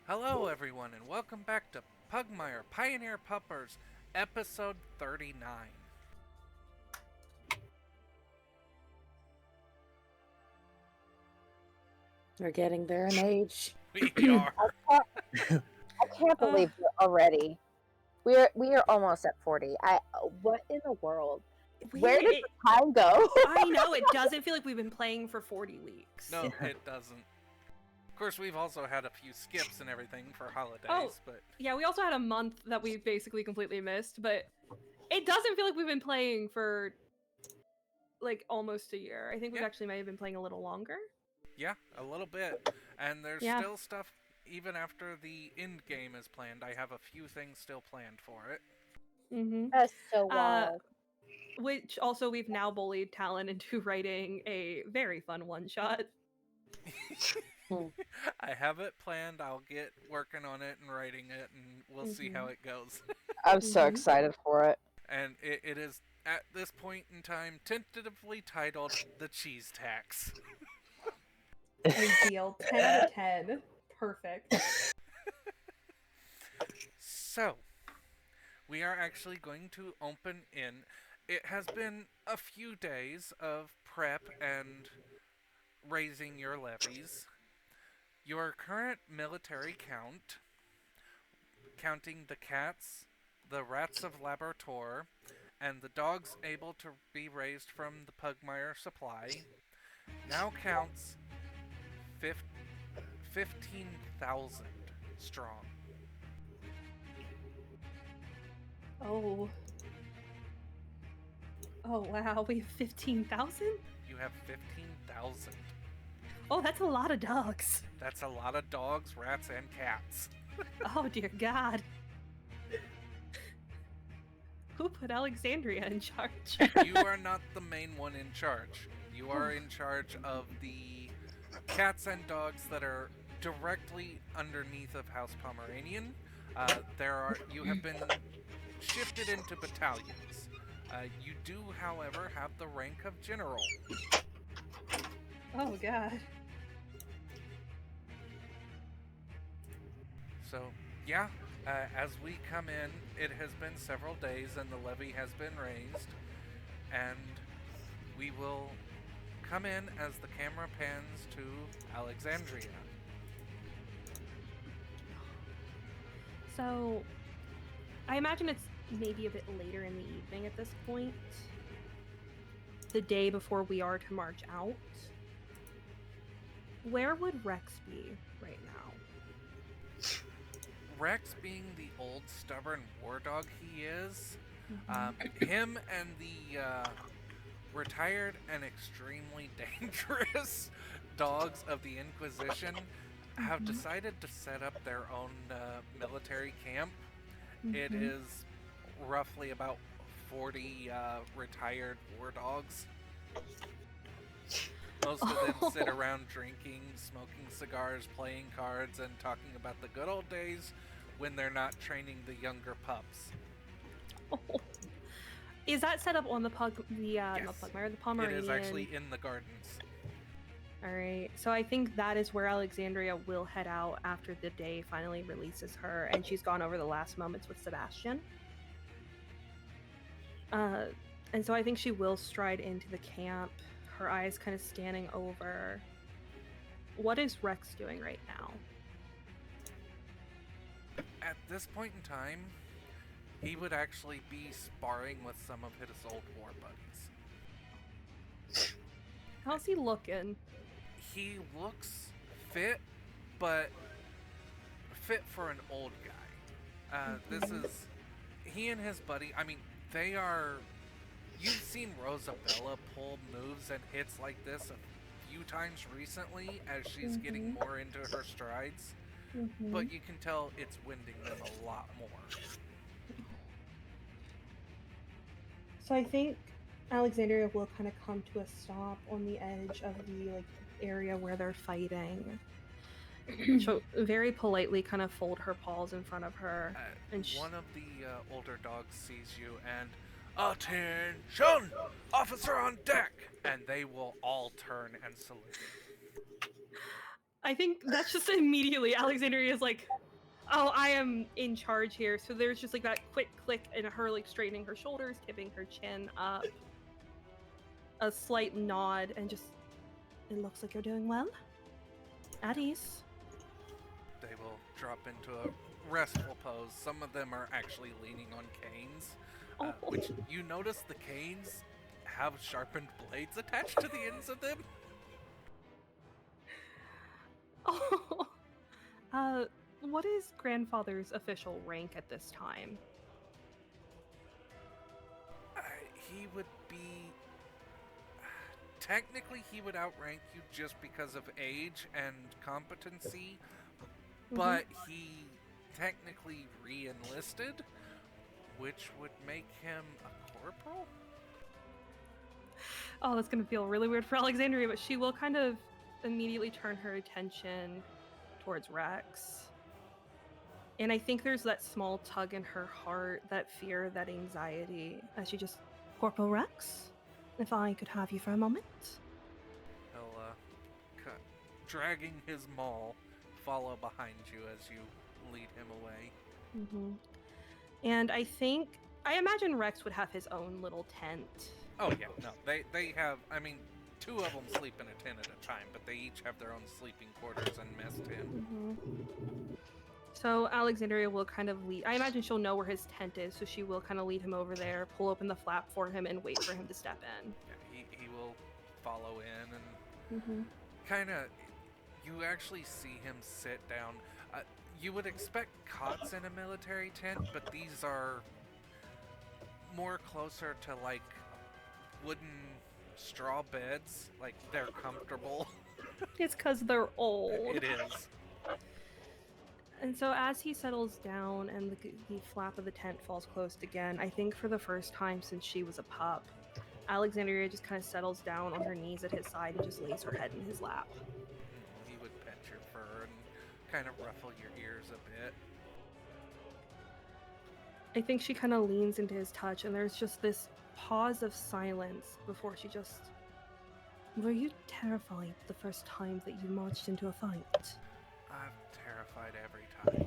Hello, everyone, and welcome back to Pugmire Pioneer Puppers, episode 39. You're getting there in age. We are. I can't believe we're already. We are almost at 40. What in the world? Where did the time go? I know, it doesn't feel like we've been playing for 40 weeks. No, it doesn't. Of course, we've also had a few skips and everything for holidays, but... Yeah, we also had a month that we basically completely missed, but it doesn't feel like we've been playing for, like, almost a year. I think we actually may have been playing a little longer. Yeah, a little bit. And there's still stuff, even after the end game is planned. I have a few things still planned for it. Mm-hmm. That's so wild. Which also we've now bullied Talon into writing a very fun one-shot. I have it planned. I'll get working on it and writing it, and we'll see how it goes. I'm so excited for it. And it is, at this point in time, tentatively titled The Cheese Tax. Ideal. 10 out of 10. Perfect. So, we are actually going to open in. It has been a few days of prep and raising your levies. Your current military count, counting the cats, the rats of Laborator, and the dogs able to be raised from the Pugmire supply, now counts 15,000 strong. Oh. Oh, wow. We have 15,000? You have 15,000. Oh, that's a lot of dogs. That's a lot of dogs, rats, and cats. Oh, dear God. Who put Alexandria in charge? You are not the main one in charge. You are in charge of the cats and dogs that are directly underneath of House Pomeranian. You have been shifted into battalions. You do, however, have the rank of general. Oh, God. So, yeah, as we come in, it has been several days and the levy has been raised, and we will come in as the camera pans to Alexandria. So, I imagine it's maybe a bit later in the evening at this point. The day before we are to march out. Where would Rex be right now? Rex, being the old, stubborn war dog he is, him and the retired and extremely dangerous dogs of the Inquisition have decided to set up their own military camp. It is roughly about 40 retired war dogs. Most of them sit around drinking, smoking cigars, playing cards, and talking about the good old days when they're not training the younger pups. Is that set up on the not Pugmire, the Pomeranian? It is actually in the gardens. Alright, so I think that is where Alexandria will head out after the day finally releases her, and she's gone over the last moments with Sebastian. And so I think she will stride into the camp, her eyes kind of scanning over. What is Rex doing right now? At this point in time, he would actually be sparring with some of his old war buddies. How's he looking? He looks fit, but fit for an old guy. This is... He and his buddy, I mean, they are... You've seen Rosabella pull moves and hits like this a few times recently as she's getting more into her strides. But you can tell it's winding them a lot more. So I think Alexandria will kind of come to a stop on the edge of the area where they're fighting. She'll very politely kind of fold her paws in front of her. And one of the older dogs sees you and... Attention! Officer on deck! And they will all turn and salute. I think that's just immediately Alexandria is like, oh, I am in charge here. So there's just like that quick click and her like straightening her shoulders, tipping her chin up, a slight nod, and just, it looks like you're doing well. At ease. They will drop into a restful pose. Some of them are actually leaning on canes, which you notice the canes have sharpened blades attached to the ends of them. Oh, what is grandfather's official rank at this time? He would be. Technically, he would outrank you just because of age and competency, but he technically re-enlisted, which would make him a corporal? Oh, that's gonna feel really weird for Alexandria, but she will kind of immediately turn her attention towards Rex. And I think there's that small tug in her heart, that fear, that anxiety, as she just, Corporal Rex, if I could have you for a moment. He'll, dragging his maul, follow behind you as you lead him away. And I imagine Rex would have his own little tent. Oh yeah, no, they have, I mean, 2 of them sleep in a tent at a time, but they each have their own sleeping quarters and mess tent. So Alexandria will kind of lead, I imagine she'll know where his tent is, so she will kind of lead him over there, pull open the flap for him, and wait for him to step in. Yeah, he will follow in and kind of, you actually see him sit down. You would expect cots in a military tent, but these are more closer to like wooden straw beds. Like, they're comfortable. It's because they're old. It is. And so as he settles down and the flap of the tent falls closed again, I think for the first time since she was a pup, Alexandria just kind of settles down on her knees at his side and just lays her head in his lap. He would pet your fur and kind of ruffle your ears a bit. I think she kind of leans into his touch, and there's just this pause of silence before she just... Were you terrified the first time that you marched into a fight? I'm terrified every time.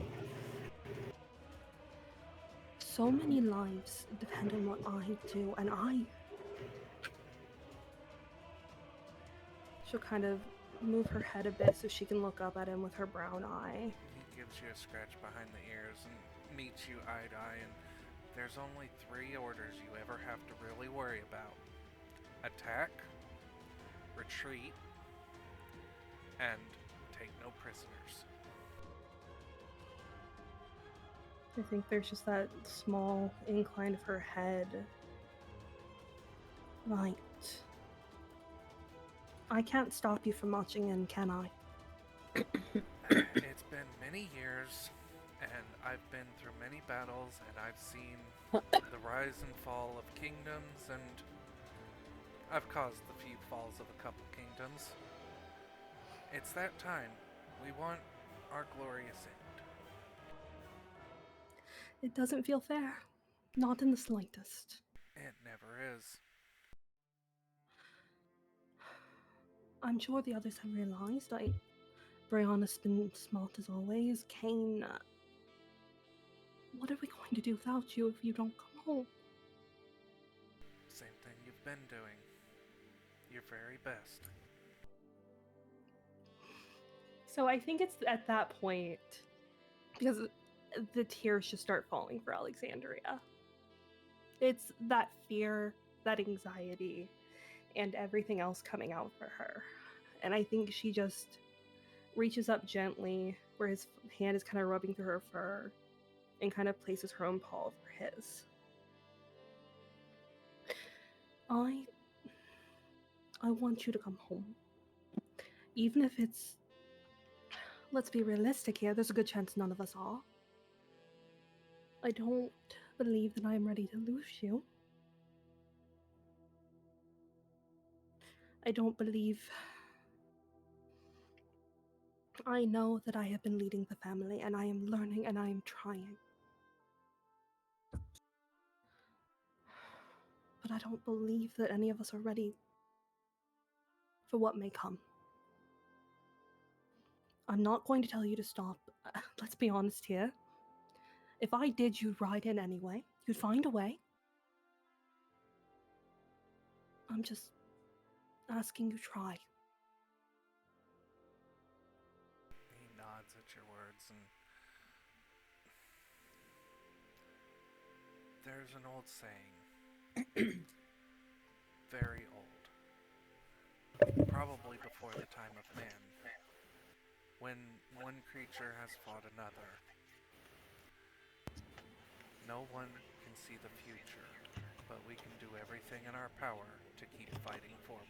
So many lives depend on what I do, and She'll kind of move her head a bit so she can look up at him with her brown eye. He gives you a scratch behind the ears and meets you eye to eye, and there's only 3 orders you ever have to really worry about. Attack, retreat, and take no prisoners. I think there's just that small incline of her head. Right. I can't stop you from marching in, can I? It's been many years, and I've been through many battles, and I've seen the rise and fall of kingdoms, and I've caused the few falls of a couple kingdoms. It's that time. We want our glorious end. It doesn't feel fair. Not in the slightest. It never is. I'm sure the others have realized. Brianna's been smart as always. Kane, what are we going to do without you if you don't come home? Same thing you've been doing. Your very best. So I think it's at that point, because the tears just start falling for Alexandria. It's that fear, that anxiety, and everything else coming out for her. And I think she just reaches up gently, where his hand is kind of rubbing through her fur, and kind of places her own paw over his. I want you to come home. Even if it's... Let's be realistic here, there's a good chance none of us are. I don't believe that I am ready to lose you. I don't believe... I know that I have been leading the family, and I am learning, and I am trying. But I don't believe that any of us are ready for what may come. I'm not going to tell you to stop. Let's be honest here. If I did, you'd ride in anyway. You'd find a way. I'm just asking you try. He nods at your words, and there's an old saying, very old, probably before the time of man, when one creature has fought another, no one can see the future, but we can do everything in our power to keep fighting forward.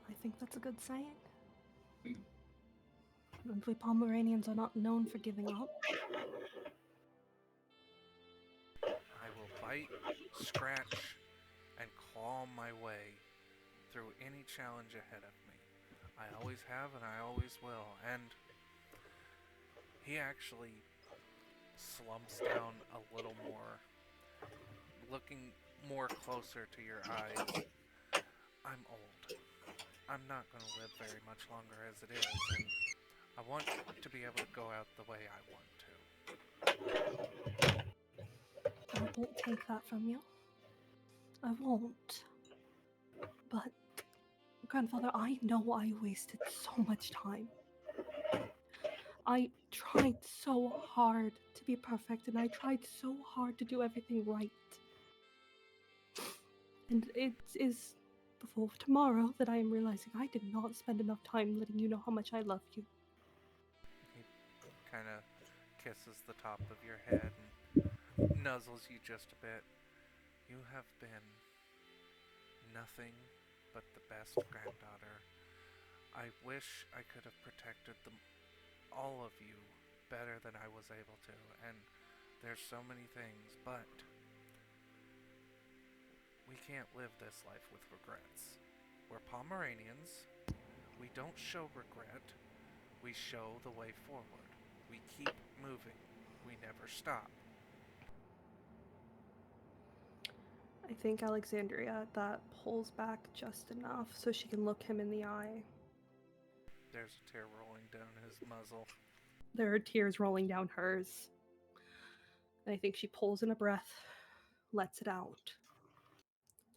I think that's a good saying. And we Pomeranians are not known for giving up. I will bite, scratch, and claw my way through any challenge ahead of me. I always have and I always will. And he actually slumps down a little more, looking more closer to your eyes. I'm old. I'm not going to live very much longer as it is, and I want to be able to go out the way I want to. I won't take that from you. I won't. But, Grandfather, I know I wasted so much time. I tried so hard to be perfect, and I tried so hard to do everything right. And it is before tomorrow that I am realizing I did not spend enough time letting you know how much I love you. He kind of kisses the top of your head and nuzzles you just a bit. You have been nothing but the best granddaughter. I wish I could have protected all of you better than I was able to, and there's so many things, but we can't live this life with regrets. We're Pomeranians. We don't show regret. We show the way forward. We keep moving. We never stop. I think Alexandria that pulls back just enough so she can look him in the eye. There's a tear rolling down his muzzle. There are tears rolling down hers. And I think she pulls in a breath, lets it out.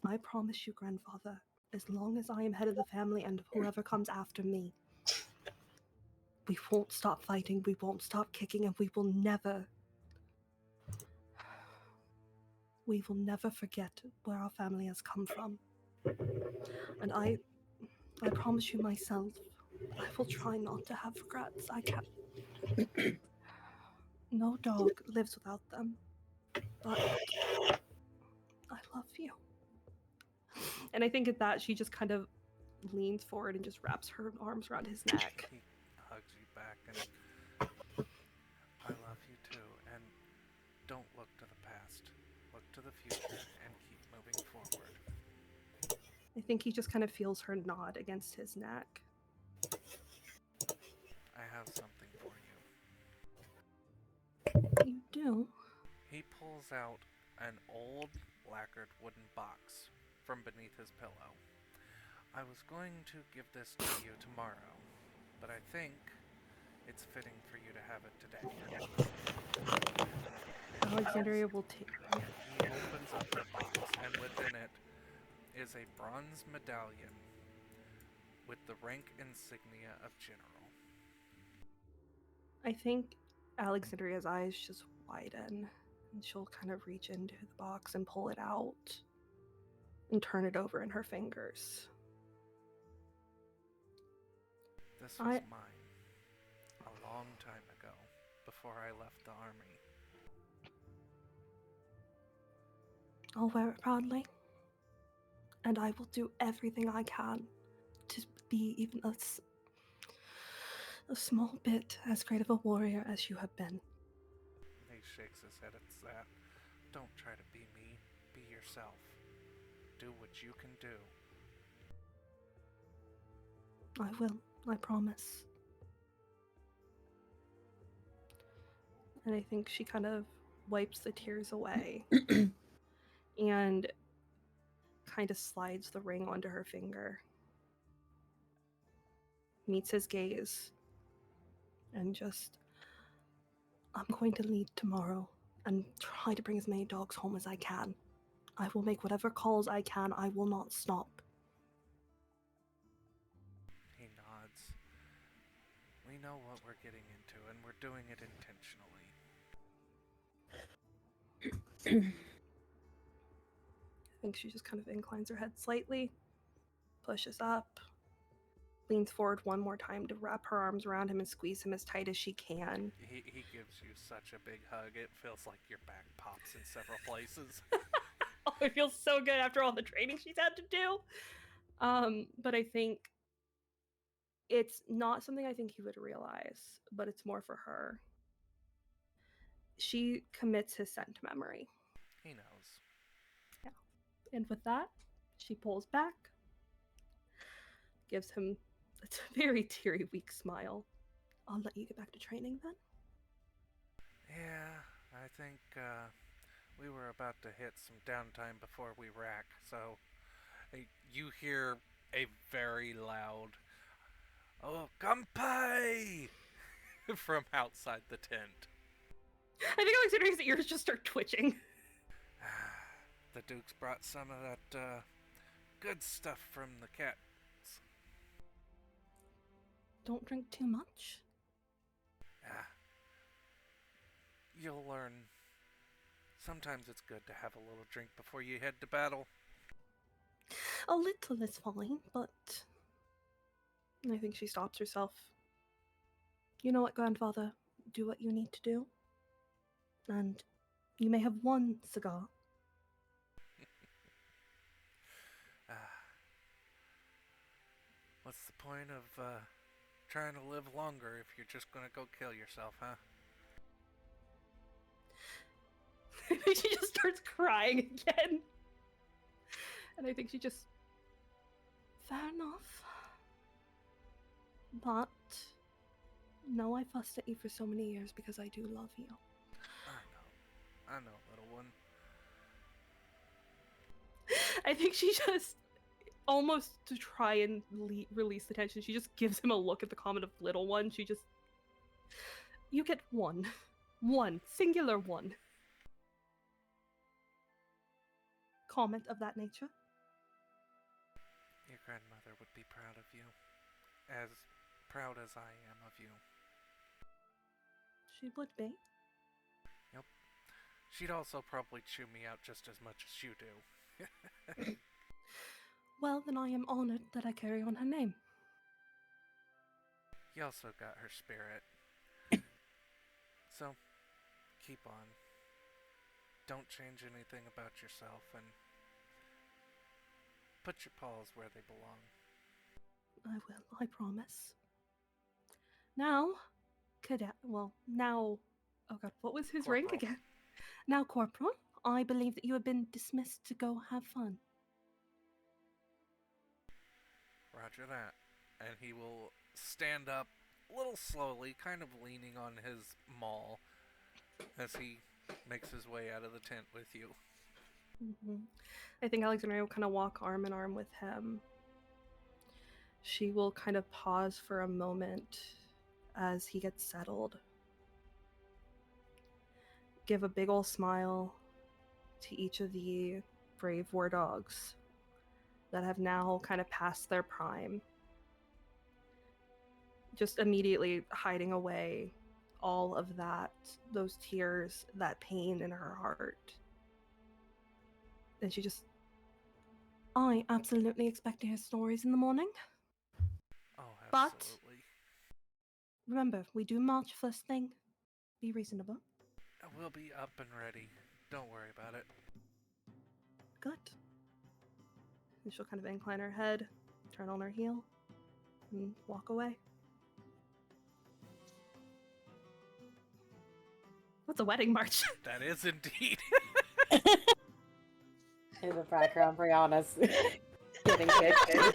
I promise you, Grandfather, as long as I am head of the family and whoever comes after me, we won't stop fighting, we won't stop kicking, and we will never forget where our family has come from. And I promise you myself, I will try not to have regrets. I can't. No dog lives without them. But I love you. And I think at that, she just kind of leans forward and just wraps her arms around his neck. He hugs you back and I love you too. And don't look to the past. Look to the future and keep moving forward. I think he just kind of feels her nod against his neck. I have something for you. You do? He pulls out an old lacquered wooden box from beneath his pillow. I was going to give this to you tomorrow, but I think it's fitting for you to have it today. Alexandria will take. He opens up the box, and within it is a bronze medallion with the rank insignia of general. I think Alexandria's eyes just widen, and she'll kind of reach into the box and pull it out and turn it over in her fingers. This was mine a long time ago, before I left the army. I'll wear it proudly, and I will do everything I can to be even a small bit as great of a warrior as you have been. He shakes his head at that. Don't try to be me. Be yourself. Do what you can do. I will. I promise. And I think she kind of wipes the tears away and kind of slides the ring onto her finger meets his gaze, and just, I'm going to leave tomorrow and try to bring as many dogs home as I can. I will make whatever calls I can. I will not stop. He nods. We know what we're getting into, and we're doing it intentionally. I think she just kind of inclines her head slightly, pushes up, leans forward one more time to wrap her arms around him and squeeze him as tight as she can. He gives you such a big hug, it feels like your back pops in several places. Oh, it feels so good after all the training she's had to do. But I think it's not something I think he would realize, but it's more for her. She commits his scent memory. He knows. Yeah. And with that, she pulls back, gives him a very teary, weak smile. I'll let you get back to training then. Yeah, I think we were about to hit some downtime before we rack, so you hear a very loud "Oh, kampai!" from outside the tent. I think Alexander's ears just start twitching. The Duke's brought some of that good stuff from the cats. Don't drink too much. You'll learn. Sometimes it's good to have a little drink before you head to battle. A little is fine, but I think she stops herself. You know what, grandfather? Do what you need to do. And you may have one cigar. What's the point of trying to live longer if you're just gonna go kill yourself, huh? She just starts crying again. And I think she just... Fair enough. But... No, I fussed at you for so many years because I do love you. I know, little one. I think she just... Almost to try and release the tension, she just gives him a look at the comment of little one. She just... You get one. One. Singular one. Comment of that nature. Your grandmother would be proud of you. As proud as I am of you. She would be. Yep. She'd also probably chew me out just as much as you do. Well, then I am honored that I carry on her name. You also got her spirit. So, keep on. Don't change anything about yourself, and put your paws where they belong. I will, I promise. Now, cadet, well, now, oh god, what was his rank Corporal. again? Now, Corporal, I believe that you have been dismissed to go have fun. Roger that. And he will stand up a little slowly, kind of leaning on his maul, as he makes his way out of the tent with you. Mm-hmm. I think Alexandria will kind of walk arm in arm with him. She will kind of pause for a moment as he gets settled. Give a big ol' smile to each of the brave war dogs that have now kind of passed their prime. Just immediately hiding away all of that, those tears, that pain in her heart. And she just... I absolutely expect to hear stories in the morning. Oh, But- absolutely. Remember, we do march first thing. Be reasonable. We'll be up and ready. Don't worry about it. Good. And she'll kind of incline her head, turn on her heel, and walk away. What's a wedding march? That is indeed. In the background, Brianna's getting kitchen.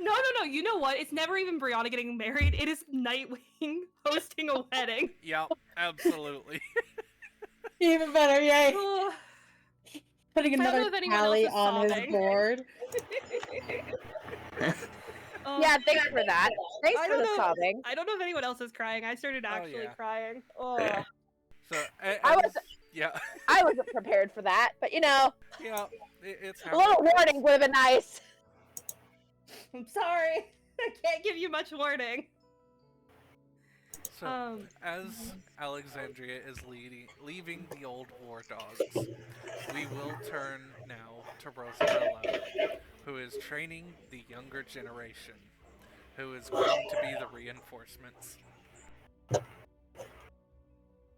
No. You know what? It's never even Brianna getting married. It is Nightwing hosting a wedding. Yep, absolutely. Even better, yay! Oh, Putting I don't know another if anyone tally else is on his sobbing. board. Yeah, thanks for that. Thanks I for don't the know. sobbing. I don't know if anyone else is crying. I started actually yeah. crying. Oh. So I was yeah, I wasn't prepared for that, but you know, yeah, it's how a little it goes. warning would have been nice. I'm sorry. I can't give you much warning. So, as Alexandria is leaving the old war dogs, we will turn now to Rosabella, who is training the younger generation, who is going to be the reinforcements.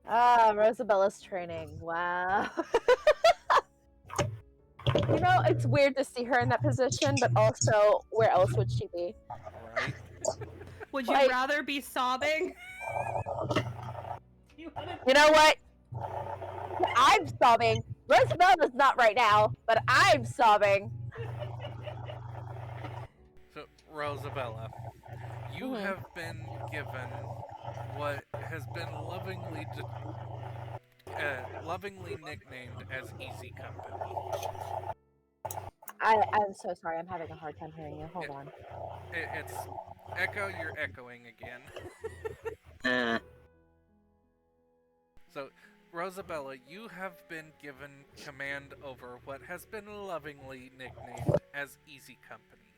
Ah, Rosabella's training. Wow. You know, it's weird to see her in that position, but also, where else would she be? Right? Would you Like- rather be sobbing? You know what? I'm sobbing. Rosabella's not right now, but I'm sobbing. So, Rosabella, you have been given what has been lovingly nicknamed as Easy Company. I'm so sorry. I'm having a hard time hearing you. Hold Yeah. on. It's Echo, you're echoing again. So, Rosabella, you have been given command over what has been lovingly nicknamed as Easy Company.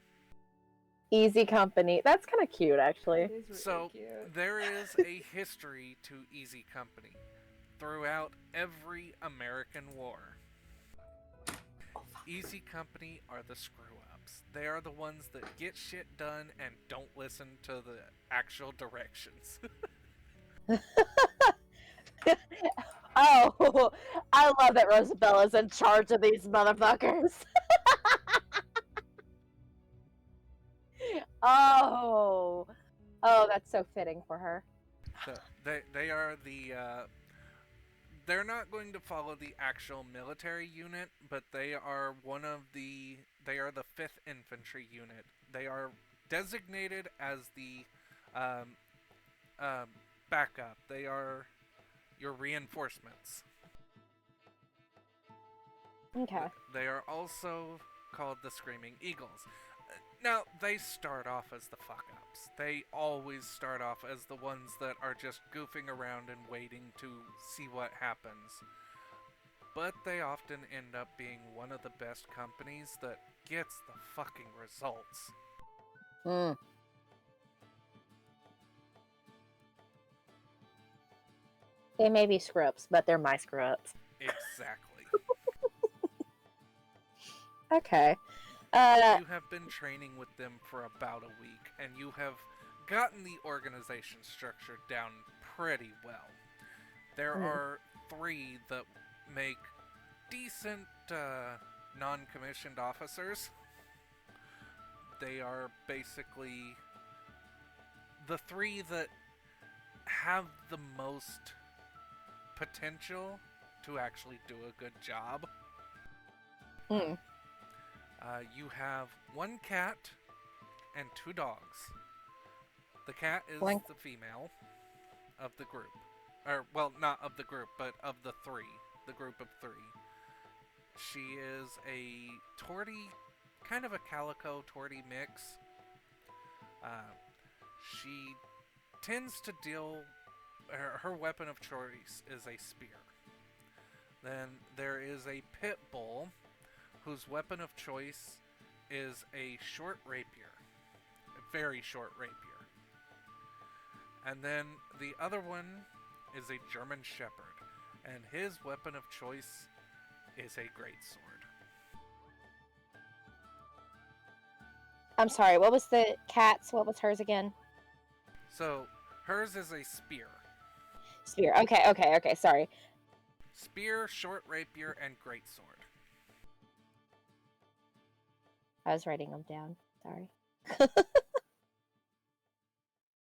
Easy Company. That's kind of cute, actually. It is really So, cute. there is a history to Easy Company throughout every American war. Easy Company are the screw-ups. They are the ones that get shit done and don't listen to the actual directions. Oh, I love that Rosabella's in charge of these motherfuckers. Oh, that's so fitting for her. So they are the they're not going to follow the actual military unit, but they are the 5th Infantry Unit. They are designated as the backup. They are your reinforcements. Okay. They are also called the Screaming Eagles. Now, they start off as the fuck-ups. They always start off as the ones that are just goofing around and waiting to see what happens. But they often end up being one of the best companies that gets the fucking results. Mm. They may be screw-ups, but they're my screw-ups. Exactly. Okay. You have been training with them for about a week, and you have gotten the organization structure down pretty well. There are 3 that make decent non-commissioned officers. They are basically the 3 that have the most potential to actually do a good job. Mm. You have 1 cat and 2 dogs. The cat is the female of the group. Or, well, not of the group, but of the 3. The group of 3. She is a tortie, kind of a calico tortie mix. She tends to deal... Her weapon of choice is a spear. Then there is a pit bull, whose weapon of choice is a short rapier. A very short rapier. And then the other one is a German Shepherd, and his weapon of choice is a greatsword. I'm sorry, what was the cat's? What was hers again? So, hers is a spear. Spear. Okay, sorry. Spear, short rapier, and greatsword. I was writing them down. Sorry.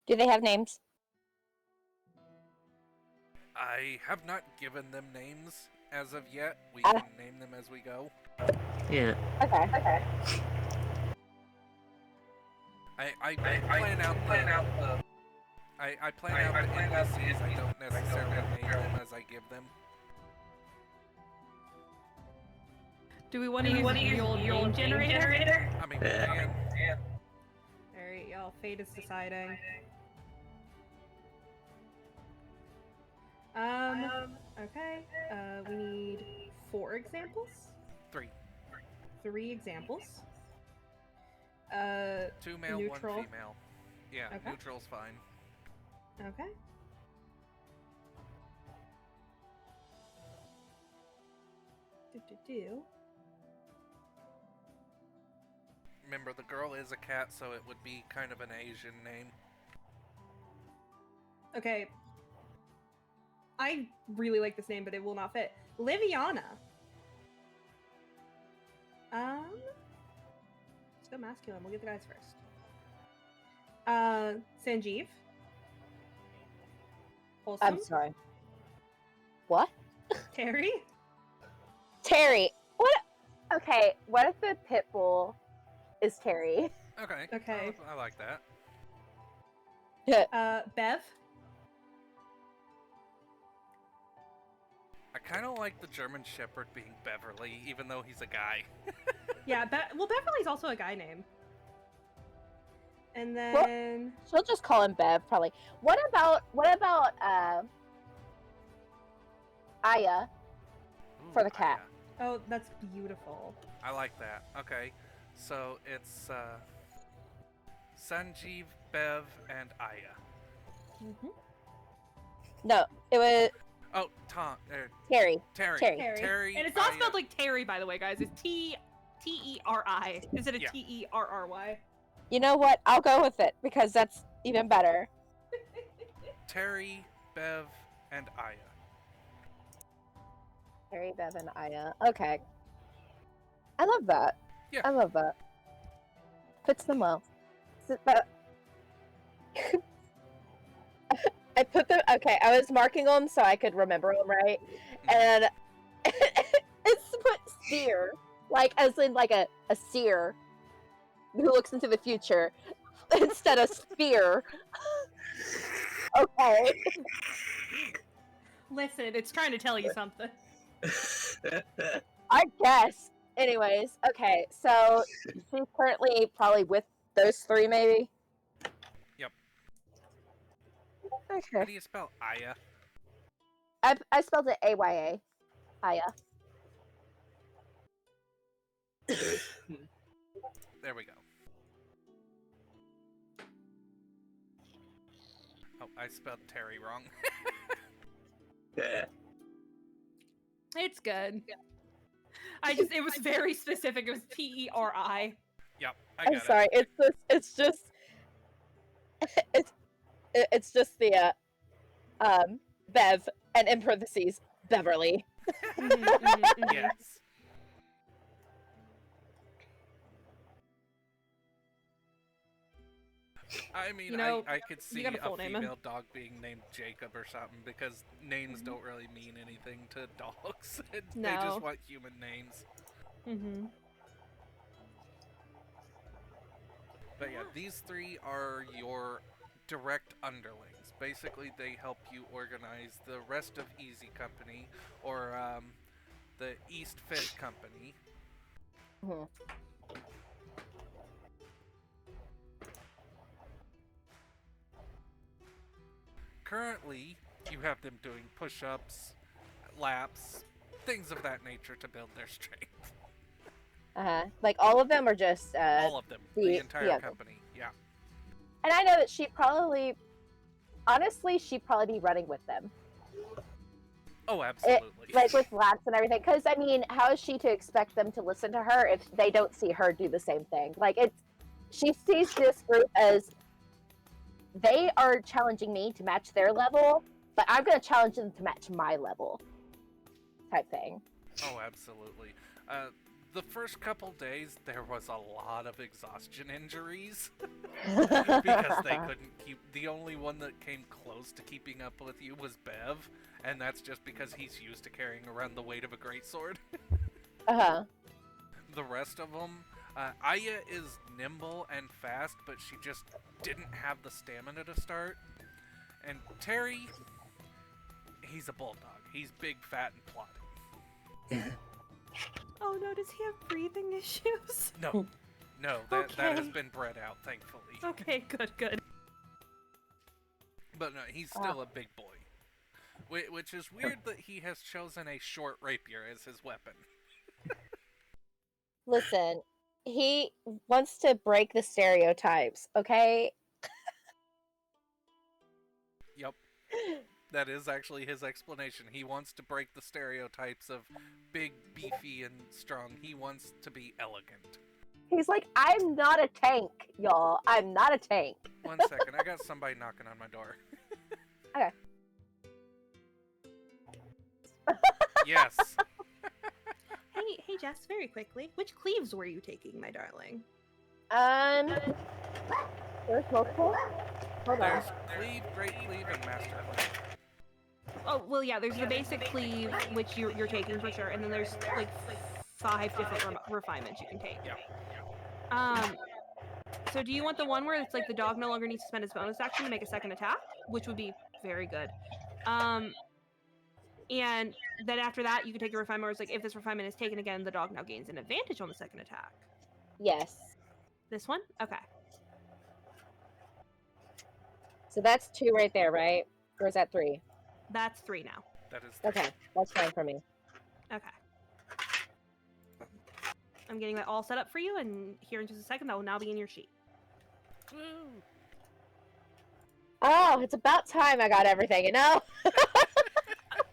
Do they have names? I have not given them names as of yet. We can name them as we go. Yeah. Okay. I plan out the NPCs. I don't necessarily name them as I give them. Do we want to use the old name generator? I mean, we can. Alright, Well, fate is deciding. Okay. We need 4 examples. 3. 3 examples. 2 male, neutral. 1 female. Yeah, Okay. neutral's fine. Okay. Do. Remember, the girl is a cat, so it would be kind of an Asian name. Okay. I really like this name, but it will not fit. Liviana. Let's go masculine. We'll get the guys first. Sanjeev. Wholesome. I'm sorry. What? Terry. Terry. What? Okay. What if the pit bull is Terry? Okay. Okay. I like that. Bev. I kind of like the German Shepherd being Beverly, even though he's a guy. Yeah, well, Beverly's also a guy name. And then She'll just call him Bev, probably. What about Aya for the cat? Yeah. oh, that's beautiful. I like that. Okay. So it's Sanjeev, Bev, and Aya. Mm-hmm. No, it was Oh, Tom. Terry. Terry. Terry. And it's not Aya. spelled like Terry, by the way, guys. It's T-E-R-I instead of Yeah. T-E-R-R-Y. You know what? I'll go with it because that's even better. Terry, Bev, and Aya. Terry, Bev, and Aya. Okay. I love that. Yeah. I love that. Fits them well. But I put them. Okay, I was marking them so I could remember them right, and it's put seer, like as in like a seer who looks into the future instead of spear. Okay. Listen, it's trying to tell you something. I guess. Anyways, okay, so she's currently probably with those 3, maybe? Yep. How Okay. do you spell Aya? I spelled it A-Y-A. Aya. There we go. Oh, I spelled Terry wrong. It's good. It was very specific. It was T-E-R-I. Yep, I I'm got sorry, it's just the Bev and in parentheses Beverly. it. Yes. I mean, You know, I could see got a a full name. female dog being named Jacob or something because names Mm-hmm. don't really mean anything to dogs. They No. just want human names. Mm-hmm. But yeah, these 3 are your direct underlings. Basically, they help you organize the rest of Easy Company or the East Fifth Company. Mhm. Currently, you have them doing push-ups, laps, things of that nature to build their strength. Like all of them are just All of them, the the entire other. company. Yeah. And I know that she'd probably be running with them. Oh, absolutely. Like with laps and everything. Because, I mean, how is she to expect them to listen to her if they don't see her do the same thing? Like, she sees this group as they are challenging me to match their level, but I'm going to challenge them to match my level type thing. Oh, absolutely. The first couple days, there was a lot of exhaustion injuries because they couldn't keep. The only one that came close to keeping up with you was Bev, and that's just because he's used to carrying around the weight of a greatsword. The rest of them, Aya is nimble and fast, but she just didn't have the stamina to start. And Terry, he's a bulldog. He's big, fat, and plotting. Oh no, does he have breathing issues? No. No, that has Okay. been bred out, thankfully. Okay, good. But no, he's still a big boy. Which is weird that he has chosen a short rapier as his weapon. Listen, he wants to break the stereotypes, okay? Yep. That is actually his explanation. He wants to break the stereotypes of big, beefy, and strong. He wants to be elegant. He's like, I'm not a tank, y'all. I'm not a tank. 1 second, I got somebody knocking on my door. Okay. Yes. Hey, Jess, very quickly. Which cleaves were you taking, my darling? There's multiple. Hold on. There's cleave, great cleave, and master cleave. Oh, well, yeah, there's the basic cleave, which you're taking for sure, and then there's, like, 5 different refinements you can take. Yeah. So do you want the one where it's like the dog no longer needs to spend its bonus action to make a second attack? Which would be very good. And then after that, you can take the refinement where it's like, if this refinement is taken again, the dog now gains an advantage on the second attack. Yes. This one? Okay. So that's 2 right there, right? Or is that 3? That's 3 now. That is Okay, that's fine for me. Okay. I'm getting that all set up for you, and here in just a second, that will now be in your sheet. Woo. Oh, it's about time I got everything, you know?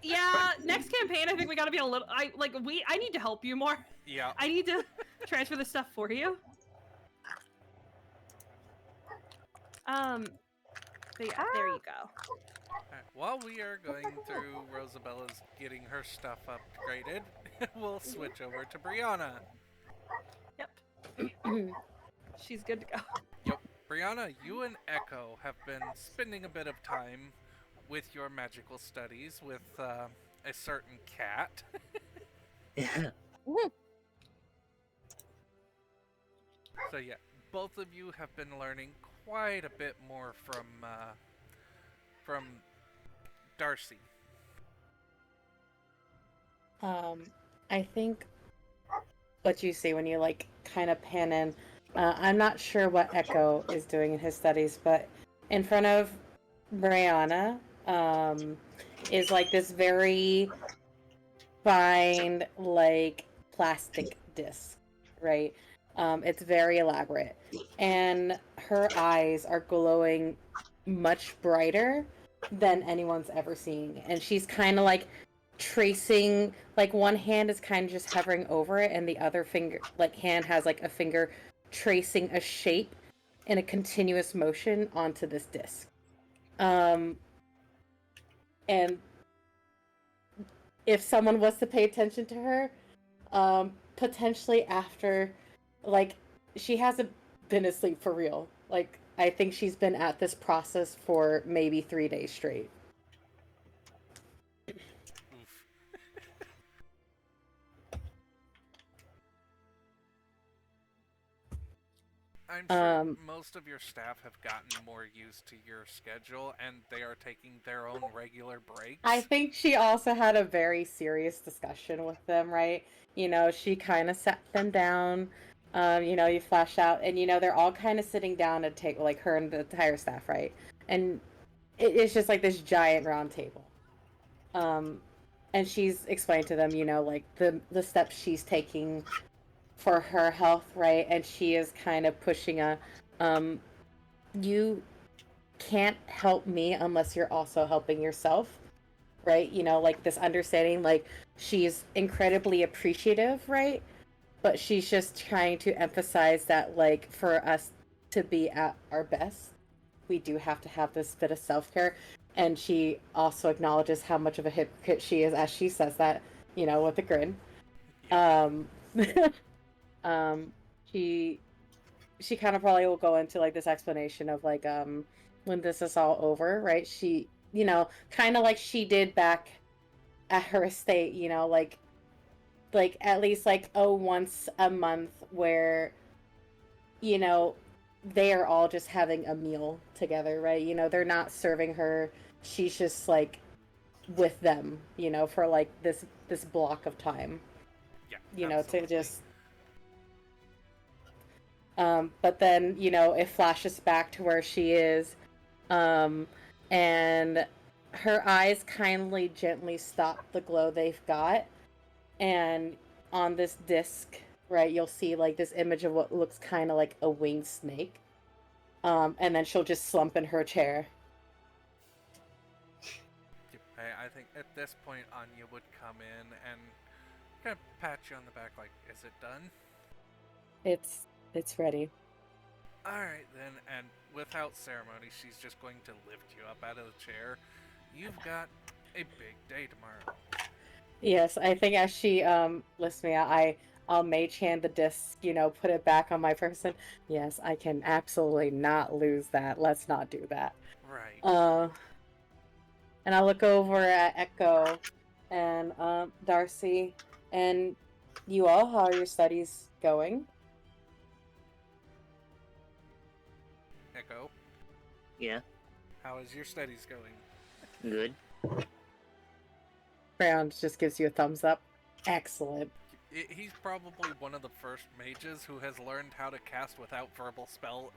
Yeah, next campaign, I think we gotta be a little... I need to help you more. Yeah. I need to transfer this stuff for you. But yeah, there you go. Alright, while we are going through Rosabella's getting her stuff upgraded, we'll switch over to Brianna. Yep. She's good to go. Yep. Brianna, you and Echo have been spending a bit of time with your magical studies with a certain cat. Yeah. So yeah, both of you have been learning quite a bit more from Darcy. I think what you see when you like kind of pan in, I'm not sure what Echo is doing in his studies, but in front of Brianna is like this very fine like plastic disc, right? It's very elaborate, and her eyes are glowing much brighter than anyone's ever seen, and she's kind of like tracing, like one hand is kind of just hovering over it, and the other finger, like hand, has like a finger tracing a shape in a continuous motion onto this disc. And if someone was to pay attention to her, potentially after, like, she hasn't been asleep for real. Like, I think she's been at this process for maybe 3 days straight. Oof. I'm sure most of your staff have gotten more used to your schedule, and they are taking their own regular breaks. I think she also had a very serious discussion with them, right? You know, she kind of sat them down. You know, you flash out, and you know they're all kind of sitting down at table, like her and the entire staff, right? And it's just like this giant round table. And she's explained to them, you know, like the steps she's taking for her health, right? And she is kind of pushing a, you can't help me unless you're also helping yourself, right? You know, like this understanding, like she's incredibly appreciative, right? But she's just trying to emphasize that, like, for us to be at our best, we do have to have this bit of self-care. And she also acknowledges how much of a hypocrite she is as she says that, you know, with a grin. She kind of probably will go into like this explanation of like when this is all over, right? She, you know, kind of like she did back at her estate, you know, like at least like once a month where, you know, they are all just having a meal together, right? You know, they're not serving her. She's just like with them, you know, for like this block of time. Yeah, you know, absolutely. to just But then, it flashes back to where she is, um, and her eyes kindly, gently stop the glow they've got, and on this disc, right, you'll see like this image of what looks kind of like a winged snake. And then she'll just slump in her chair. I think at this point Anya would come in and kind of pat you on the back like, is it done? It's ready. Alright then, and without ceremony, she's just going to lift you up out of the chair. You've got a big day tomorrow. Yes, I think as she lifts me out, I'll mage hand the disc, put it back on my person. Yes, I can absolutely not lose that. Let's not do that. Right. And I look over at Echo and Darcy, and you all, how are your studies going? Echo, Yeah, how is your studies going? good. Brown just gives you a thumbs up. Excellent. He's probably one of the first mages who has learned how to cast without verbal spell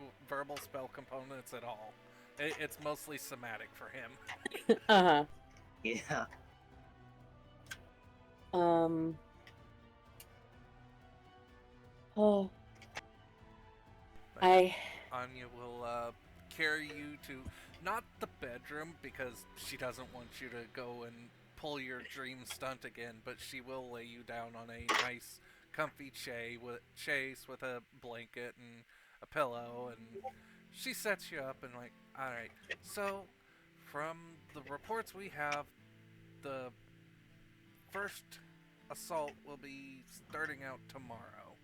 components at all. It's mostly somatic for him. Uh-huh. Yeah. Oh. But I Anya will carry you to not the bedroom because she doesn't want you to go and pull your dream stunt again, but she will lay you down on a nice, comfy chase with a blanket and a pillow, and she sets you up and like, all right. So, from the reports we have, the first assault will be starting out tomorrow.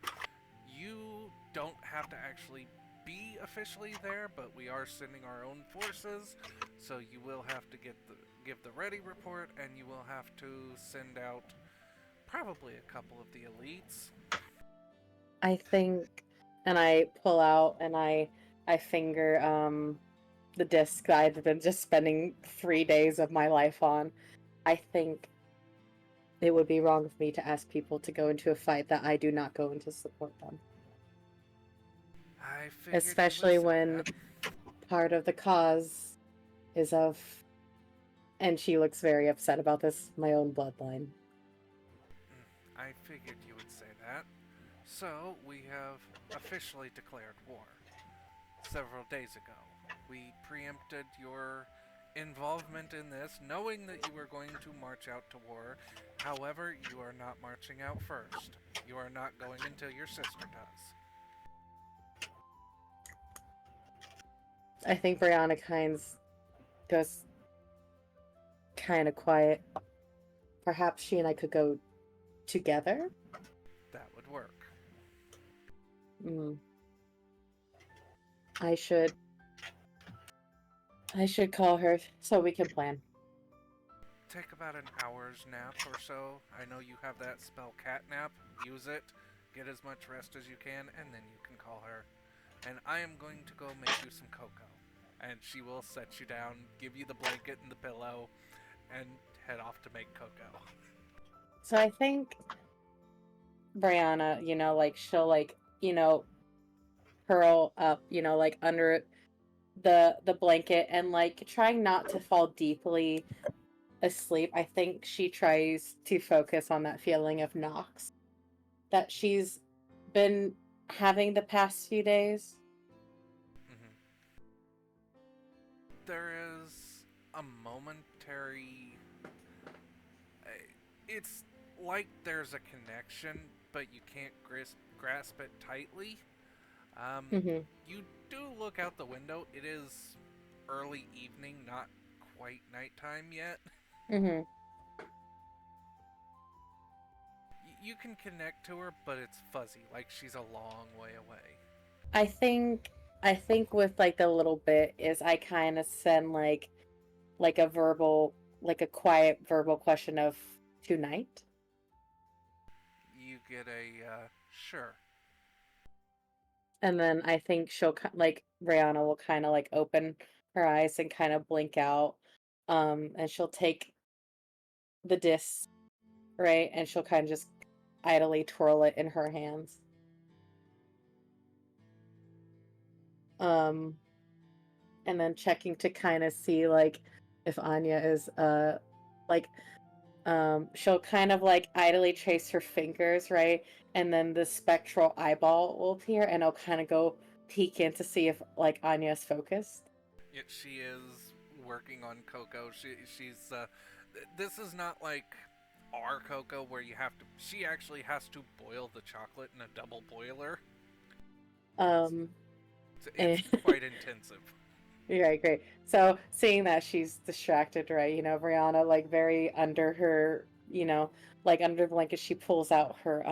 You don't have to actually be officially there, but we are sending our own forces, so you will have to give the ready report, and you will have to send out probably a couple of the elites. think, and I pull out and I finger the disc that I've been just spending 3 days of my life on. I think it would be wrong of me to ask people to go into a fight that I do not go in to support them. I figured Especially you would say when that. part of the cause is of, and she looks very upset about this, my own bloodline. I figured you would say that. So, we have officially declared war. Several days ago, we preempted your involvement in this, knowing that you were going to march out to war. However, you are not marching out first. You are not going until your sister does. I think Brianna goes kind of quiet. Perhaps she and I could go together? That would work. Mm. I should call her so we can plan. Take about an hour's nap or so. I know you have that spell catnap. Use it. Get as much rest as you can, and then you can call her. And I am going to go make you some cocoa. And she will set you down, give you the blanket and the pillow, and head off to make cocoa. So I think Brianna, she'll curl up, under the blanket and trying not to fall deeply asleep. I think she tries to focus on that feeling of knocks that she's been having the past few days. Mm-hmm. There is a momentary. It's like there's a connection, but you can't grasp it tightly. Mm-hmm. You do look out the window. It is early evening, not quite nighttime yet. Mm-hmm. You can connect to her, but it's fuzzy, like she's a long way away. I think with the little bit is I kind of send a verbal, a quiet verbal question of tonight. You get a sure. And then I think she'll Brianna will kind of open her eyes and kind of blink out, and she'll take the disc, right, and she'll kind of just idly twirl it in her hands. Um, and then checking to kind of see like if Anya is like she'll kind of like idly trace her fingers, right? And then the spectral eyeball will appear and it'll kind of go peek in to see if like Anya's focused. Yet she is working on cocoa. She's this is not like our cocoa where you have to. She actually has to boil the chocolate in a double boiler. Um, It's quite intensive. Right, great. So seeing that she's distracted, right? You know, Brianna, like very under her, you know, like under the blanket, she pulls out her,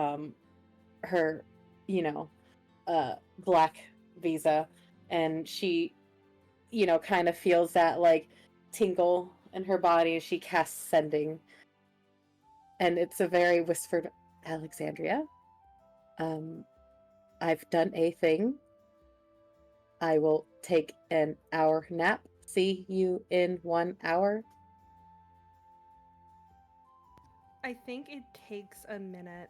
you know, black visa, and she, you know, kind of feels that like tingle in her body as she casts sending, and it's a very whispered Alexandria. I've done a thing. I will take an hour nap. See you in 1 hour. I think it takes a minute.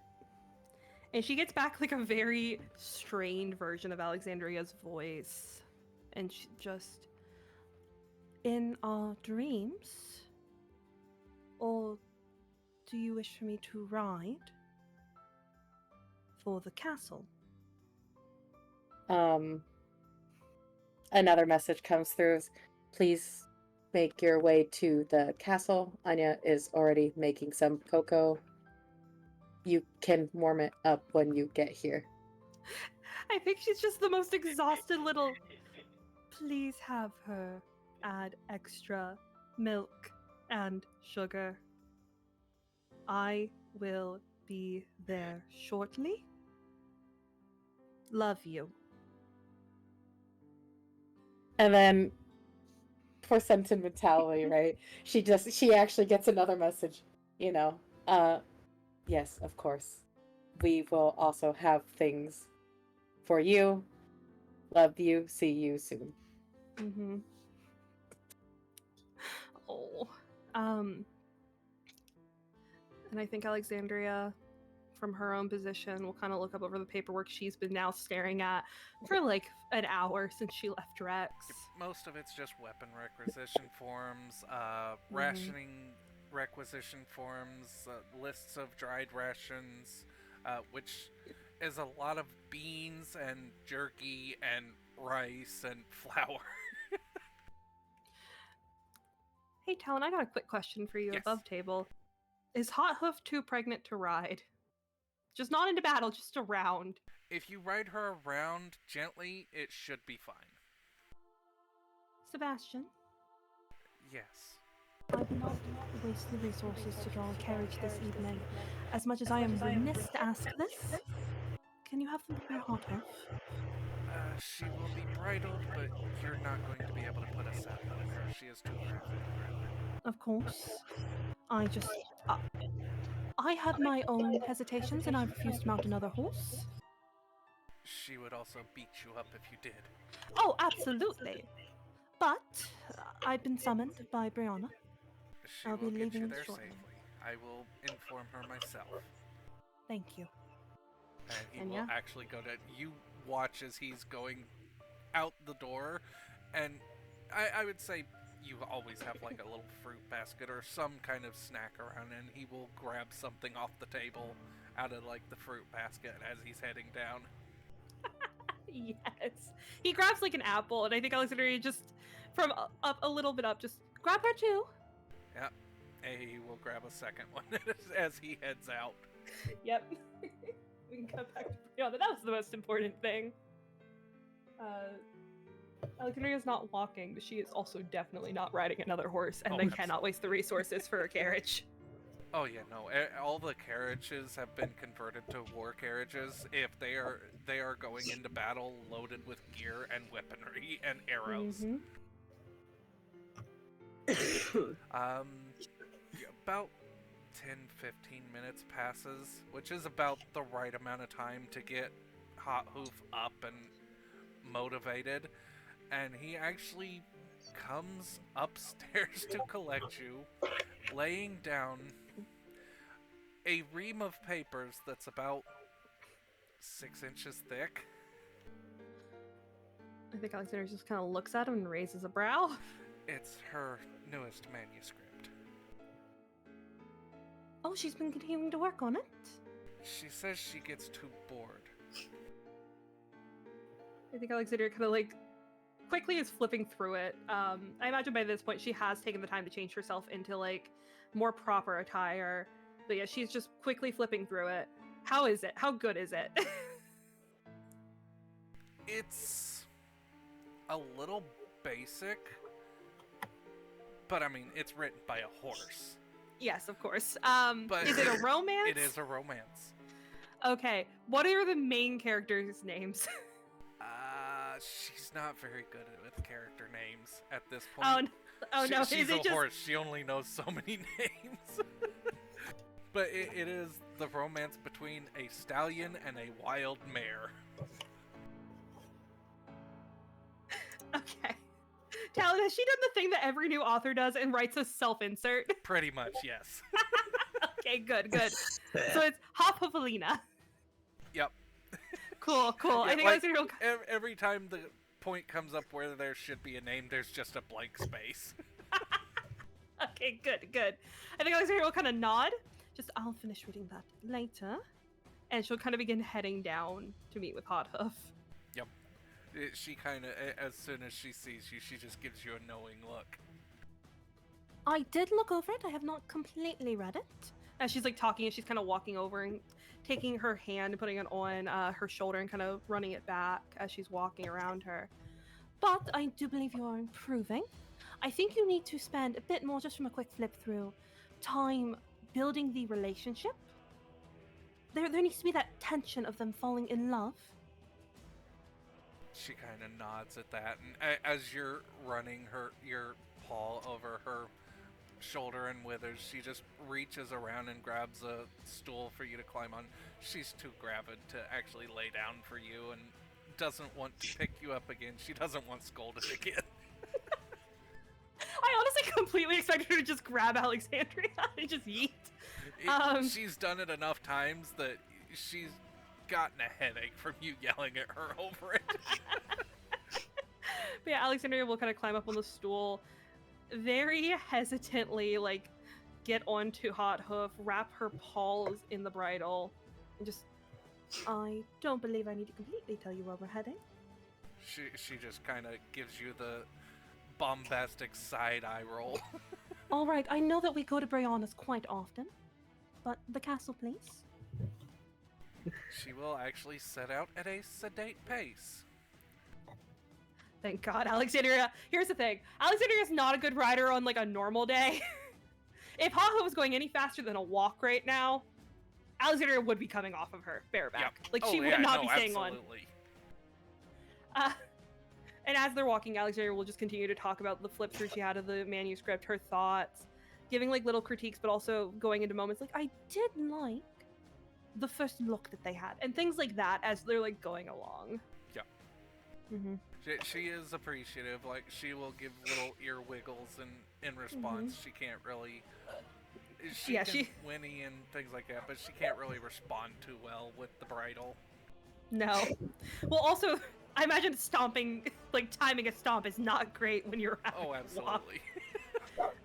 And she gets back like a very strained version of Alexandria's voice. And she just. In our dreams? Or do you wish for me to ride? For the castle? Another message comes through. Please make your way to the castle. Anya is already making some cocoa. You can warm it up when you get here. I think she's just the most exhausted little. Please have her add extra milk and sugar. I will be there shortly. Love you. And then for sentimentality, right? She actually gets another message, you know. Yes, of course. We will also have things for you. Love you. See you soon. Mm-hmm. Oh. And I think Alexandria, from her own position, will kind of look up over the paperwork she's been now staring at for like an hour since she left Rex. Most of it's just weapon requisition forms, rationing requisition forms, lists of dried rations, which is a lot of beans and jerky and rice and flour. Hey, Talon, I got a quick question for you Yes. above table. Is Hot Hoof too pregnant to ride? Just not into battle, just around. If you ride her around gently, it should be fine. Sebastian, Yes. I will not waste the resources to draw a carriage this evening. As much as I am remiss to ask this, can you have them prepare Hot Hoof? She will be bridled, but you're not going to be able to put a saddle on her. She is too rapid. Of course. I have my own hesitations and I refuse to mount another horse. She would also beat you up if you did. Oh, absolutely. But I've been summoned by Brianna. She I'll will be get you leaving there shortly. safely. I will inform her myself. Thank you. And he And will yeah. actually go to... You watch as he's going out the door, and I would say you always have like a little fruit basket or some kind of snack around, and he will grab something off the table out of like the fruit basket as he's heading down. Yes. He grabs like an apple, and I think Alexandria just, from up a little bit up, just grab her too. Yep. And he will grab a second one as he heads out. Yep. We can come back to Brianna. That was the most important thing. Alexandria's not walking, but she is also definitely not riding another horse, and Oh, they absolutely. cannot waste the resources for a carriage. Oh yeah, no. All the carriages have been converted to war carriages. If they are going into battle loaded with gear and weaponry and arrows. About 10-15 minutes passes, which is about the right amount of time to get Hot Hoof up and motivated, and he actually comes upstairs to collect you, laying down a ream of papers that's about 6 inches thick. I think Alexander just kind of looks at him and raises a brow. It's her newest manuscript. Oh, she's been continuing to work on it? She says she gets too bored. I think Alexander kind of like quickly is flipping through it. I imagine by this point she has taken the time to change herself into like more proper attire. But yeah, she's just quickly flipping through it. How is it? How good is it? It's a little basic, but I mean, it's written by a horse. Yes, of course. But Is it a romance? It is a romance. Okay. What are the main characters' names? She's not very good with character names at this Oh, point. no. She's Is it a just horse. She only knows so many names. But it is the romance between a stallion and a wild mare. okay? Talon, has she done the thing that every new author does and writes a self-insert? Pretty much, yes. Okay, good. So it's Hophavalina. Yep. Cool. Yeah, I think like, Alexander will... every time the point comes up where there should be a name, there's just a blank space. Okay, good. I think Alexander will kind of nod. Just, I'll finish reading that later. And she'll kind of begin heading down to meet with Hot Hoof. Yep. She kind of, as soon as she sees you, she just gives you a knowing look. I did look over it. I have not completely read it. As she's like talking and she's kind of walking over and taking her hand and putting it on her shoulder and kind of running it back as she's walking around her. But I do believe you are improving. I think you need to spend a bit more, just from a quick flip through, time building the relationship. There needs to be that tension of them falling in love. She kind of nods at that, and as you're running your paw over her shoulder and withers, she just reaches around and grabs a stool for you to climb on. She's too gravid to actually lay down for you and doesn't want to pick you up again. She doesn't want scolded again. I honestly completely expected her to just grab Alexandria and just yeet. She's done it enough times that she's gotten a headache from you yelling at her over it. But yeah, Alexandria will kind of climb up on the stool, very hesitantly, like, get onto Hot Hoof, wrap her paws in the bridle, and just, I don't believe I need to completely tell you where we're heading. She just kind of gives you the bombastic side eye roll. All right, I know that we go to Brianna's quite often, but the castle, please. She will actually set out at a sedate pace. Thank God, Alexandria. Here's the thing. Alexandria is not a good rider on, like, a normal day. If Haha was going any faster than a walk right now, Alexandria would be coming off of her bareback. Yep. Like, she would not be staying absolutely. on. And as they're walking, Alexandria will just continue to talk about the flip through she had of the manuscript, her thoughts, giving, like, little critiques, but also going into moments like, I did like the first look that they had, and things like that as they're, like, going along. Yeah. Mm-hmm. She is appreciative. Like, she will give little ear wiggles in response. She can't really... She can whinny and things like that, but she can't really respond too well with the bridle. No. Well, also, I imagine stomping, like, timing a stomp is not great when you're having Oh, to walk. absolutely.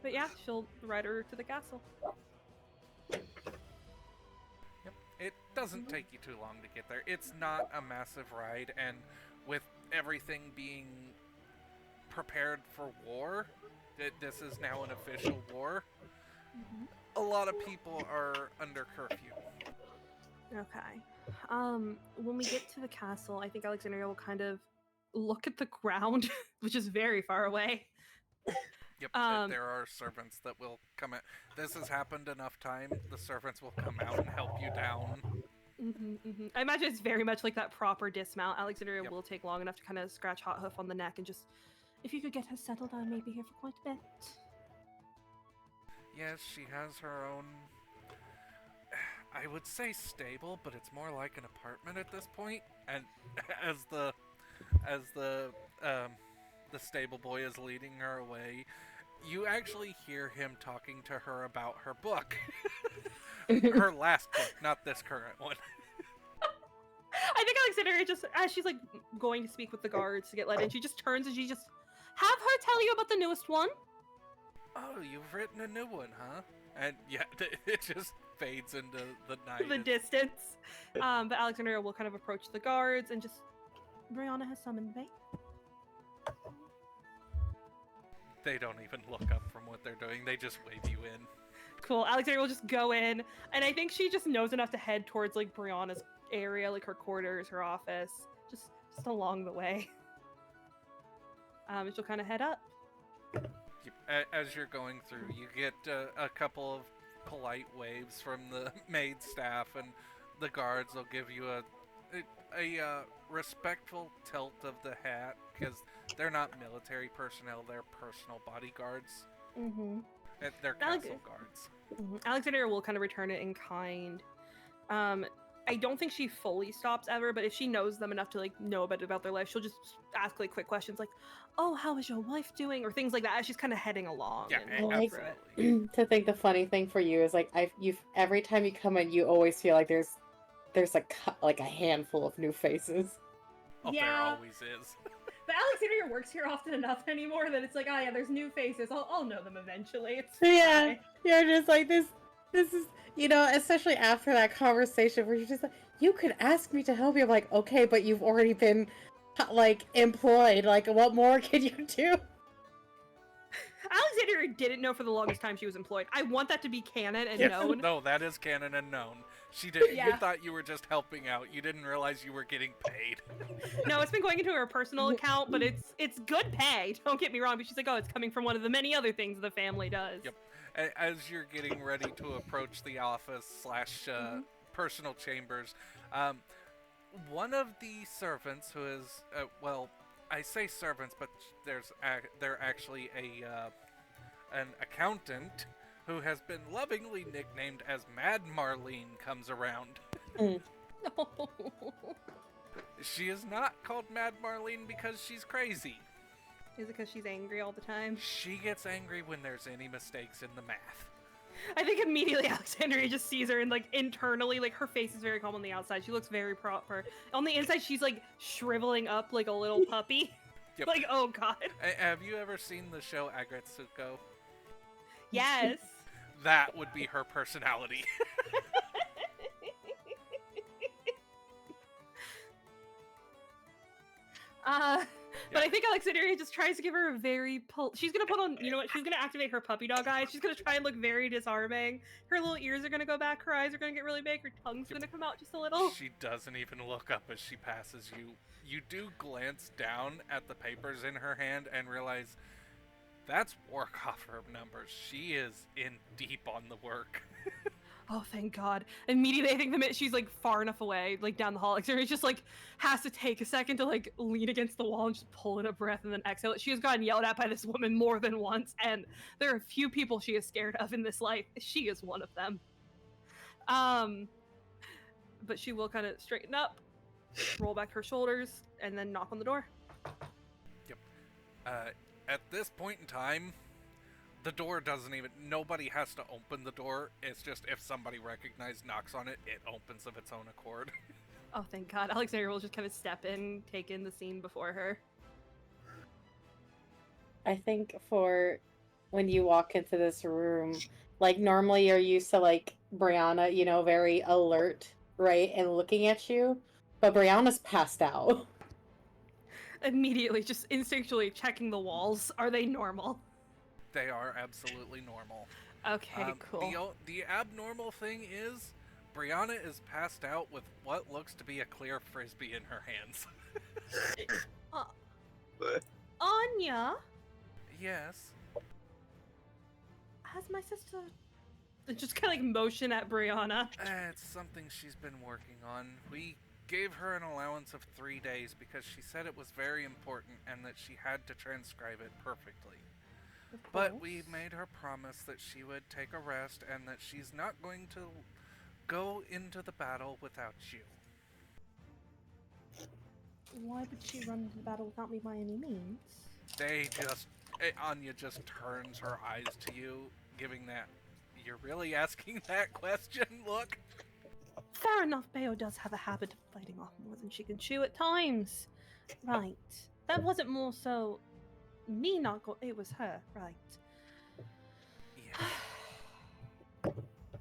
But yeah, she'll ride her to the castle. Yep. It doesn't take you too long to get there. It's not a massive ride, and with everything being prepared for war, this is now an official war, a lot of people are under curfew. Okay. When we get to the castle, I think Alexandria will kind of look at the ground, which is very far away. Yep, there are servants that will come out. This has happened enough time, the servants will come out and help you down. I imagine it's very much like that proper dismount. Alexandria Yep. will take long enough to kind of scratch Hot Hoof on the neck and just, if you could get her settled, I may be here for quite a bit. Yes, she has her own, I would say stable, but it's more like an apartment at this point. And as the stable boy is leading her away, you actually hear him talking to her about her book. Her last book, not this current one. I think Alexandria just, as she's like going to speak with the guards to get let in, she just turns and she just, have her tell you about the newest one. Oh, you've written a new one, huh? And yeah, it just fades into the night. The distance. But Alexandria will kind of approach the guards and just, Brianna has summoned me. They don't even look up from what they're doing. They just wave you in. Cool. Alexandria will just go in, and I think she just knows enough to head towards like Brianna's area, like her quarters, her office, just along the way. She'll kind of head up. As you're going through, you get a couple of polite waves from the maid staff, and the guards will give you a respectful tilt of the hat, because they're not military personnel, they're personal bodyguards. Mm-hmm. They're castle guards. Mm-hmm. Alexandria will kind of return it in kind. I don't think she fully stops ever, but if she knows them enough to like know a bit about their life, she'll just ask like quick questions like, "Oh, how is your wife doing?" or things like that as she's kind of heading along. Yeah, and absolutely. To think the funny thing for you is like you've every time you come in, you always feel like there's like a handful of new faces. Oh, Yeah. there always is. But Alexandria works here often enough anymore that it's like, oh yeah, there's new faces. I'll know them eventually. It's Yeah, fine. you're just like this is, you know, especially after that conversation where you're just like, you could ask me to help you. I'm like, okay, but you've already been like employed. Like, what more can you do? Alexandria didn't know for the longest time she was employed. I want that to be canon and known. No, that is canon and known. She didn't. Yeah. You thought you were just helping out. You didn't realize you were getting paid. No, it's been going into her personal account, but it's good pay. Don't get me wrong. But she's like, oh, it's coming from one of the many other things the family does. Yep. As you're getting ready to approach the office / personal chambers, one of the servants who is well, I say servants, but they're actually an accountant who has been lovingly nicknamed as Mad Marlene comes around. She is not called Mad Marlene because she's crazy. Is it because she's angry all the time? She gets angry when there's any mistakes in the math. I think immediately Alexandria just sees her and like internally, like her face is very calm on the outside. She looks very proper. On the inside, she's like shriveling up like a little puppy. Yep. Like, oh god. Have you ever seen the show Agretsuko? Yes. That would be her personality. But I think Alexandria just tries to give her a very she's gonna put on, you know what, she's gonna activate her puppy dog eyes. She's gonna try and look very disarming. Her little ears are gonna go back, her eyes are gonna get really big, her tongue's gonna come out just a little. She doesn't even look up as she passes you. You do glance down at the papers in her hand and realize that's work off her numbers. She is in deep on the work. Oh, thank God. Immediately, I think the minute she's like far enough away, like down the hall, Alexandria just like has to take a second to like lean against the wall and just pull in a breath and then exhale it. She has gotten yelled at by this woman more than once, and there are a few people she is scared of in this life. She is one of them. But she will kind of straighten up, roll back her shoulders, and then knock on the door. Yep. At this point in time, the door doesn't even... Nobody has to open the door. It's just if somebody recognized knocks on it, it opens of its own accord. Oh, thank God. Alexandria will just kind of step in, take in the scene before her. I think for when you walk into this room, like normally you're used to like Brianna, you know, very alert, right, and looking at you, but Brianna's passed out. Immediately, just instinctually checking the walls. Are they normal? They are absolutely normal. Okay, cool. The abnormal thing is, Brianna is passed out with what looks to be a clear frisbee in her hands. Anya? Yes. Has my sister... Just kind of like motion at Brianna. It's something she's been working on. We gave her an allowance of 3 days because she said it was very important and that she had to transcribe it perfectly. But we made her promise that she would take a rest and that she's not going to go into the battle without you. Why would she run into the battle without me by any means? Anya just turns her eyes to you, giving that, you're really asking that question look? fair enough, Bayo does have a habit of biting off more than she can chew at times. Right. That wasn't more so me not go. It was her, right? Yes.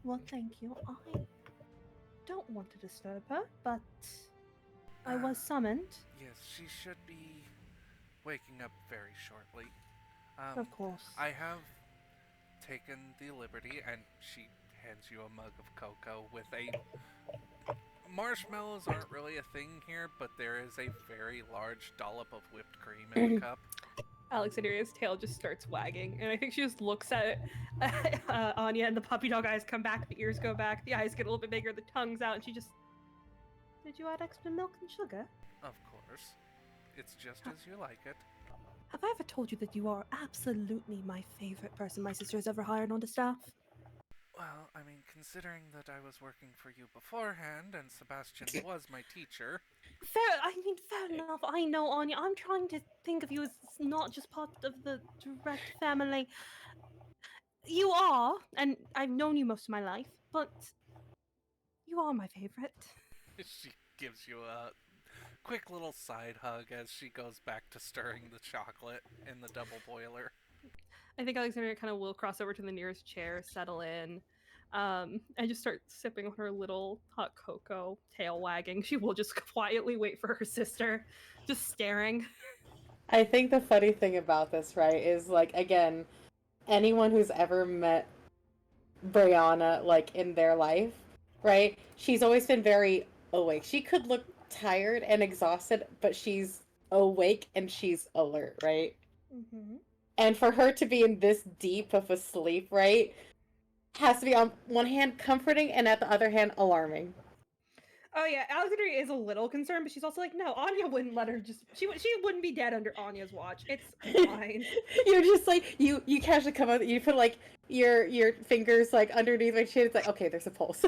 Well, thank you. I don't want to disturb her, but I was summoned. Yes, she should be waking up very shortly. Of course. I have taken the liberty, and she hands you a mug of cocoa with a... Marshmallows aren't really a thing here, but there is a very large dollop of whipped cream in the cup. Alexandria's tail just starts wagging, and I think she just looks at Anya, and the puppy dog eyes come back, the ears go back, the eyes get a little bit bigger, the tongue's out, and she just... Did you add extra milk and sugar? Of course. It's just as you like it. Have I ever told you that you are absolutely my favorite person my sister has ever hired onto staff? Well, I mean, considering that I was working for you beforehand, and Sebastian was my teacher... Fair enough. I know, Anya. I'm trying to think of you as not just part of the direct family. You are, and I've known you most of my life, but you are my favorite. She gives you a quick little side hug as she goes back to stirring the chocolate in the double boiler. I think Alexandria kind of will cross over to the nearest chair, settle in, and just start sipping on her little hot cocoa, tail wagging. She will just quietly wait for her sister, just staring. I think the funny thing about this, right, is like, again, anyone who's ever met Brianna, like, in their life, right, she's always been very awake. She could look tired and exhausted, but she's awake and she's alert, right? Mm-hmm. And for her to be in this deep of a sleep, right, has to be on one hand comforting and at the other hand alarming. Oh yeah, Alexandria is a little concerned, but she's also like, no, Anya wouldn't let her just. She wouldn't be dead under Anya's watch. It's fine. You're just like you casually come out. You put like your fingers like underneath my chin. It's like, okay, there's a pulse.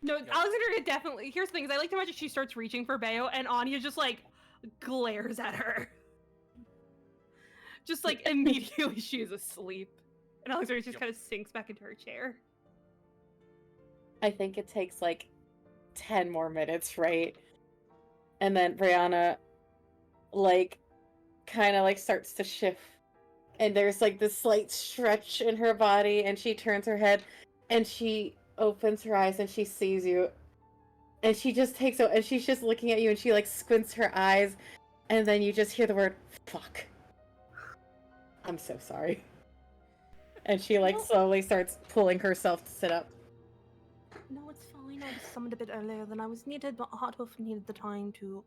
No, Alexandria definitely. Here's the thing: is I like to imagine she starts reaching for Bayo, and Anya just like glares at her, just like immediately she's asleep, and Alexandria just kind of sinks back into her chair. I think it takes like 10 more minutes, right? And then Brianna like kind of like starts to shift, and there's like this slight stretch in her body, and she turns her head and she opens her eyes and she sees you, and she just takes it, and she's just looking at you, and she like squints her eyes, and then you just hear the word fuck. I'm so sorry. And she like slowly starts pulling herself to sit up. No, it's fine. I was summoned a bit earlier than I was needed, but Harthoof needed the time to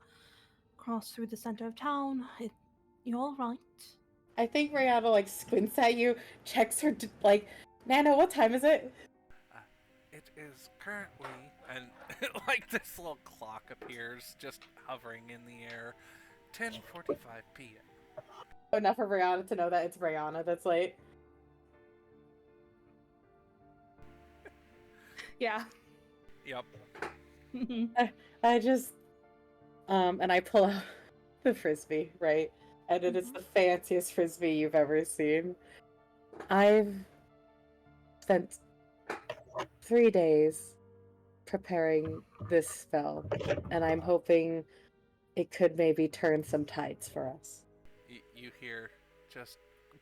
cross through the center of town. You're all right. I think Rihanna like squints at you, checks her like, Nana, what time is it? It is currently, and like this little clock appears, just hovering in the air, 10:45 p.m. Enough for Rihanna to know that it's Rihanna that's late. Yeah. Yep. I just, and I pull out the frisbee, right? And it is the fanciest frisbee you've ever seen. I've spent 3 days preparing this spell, and I'm hoping it could maybe turn some tides for us. You hear, just,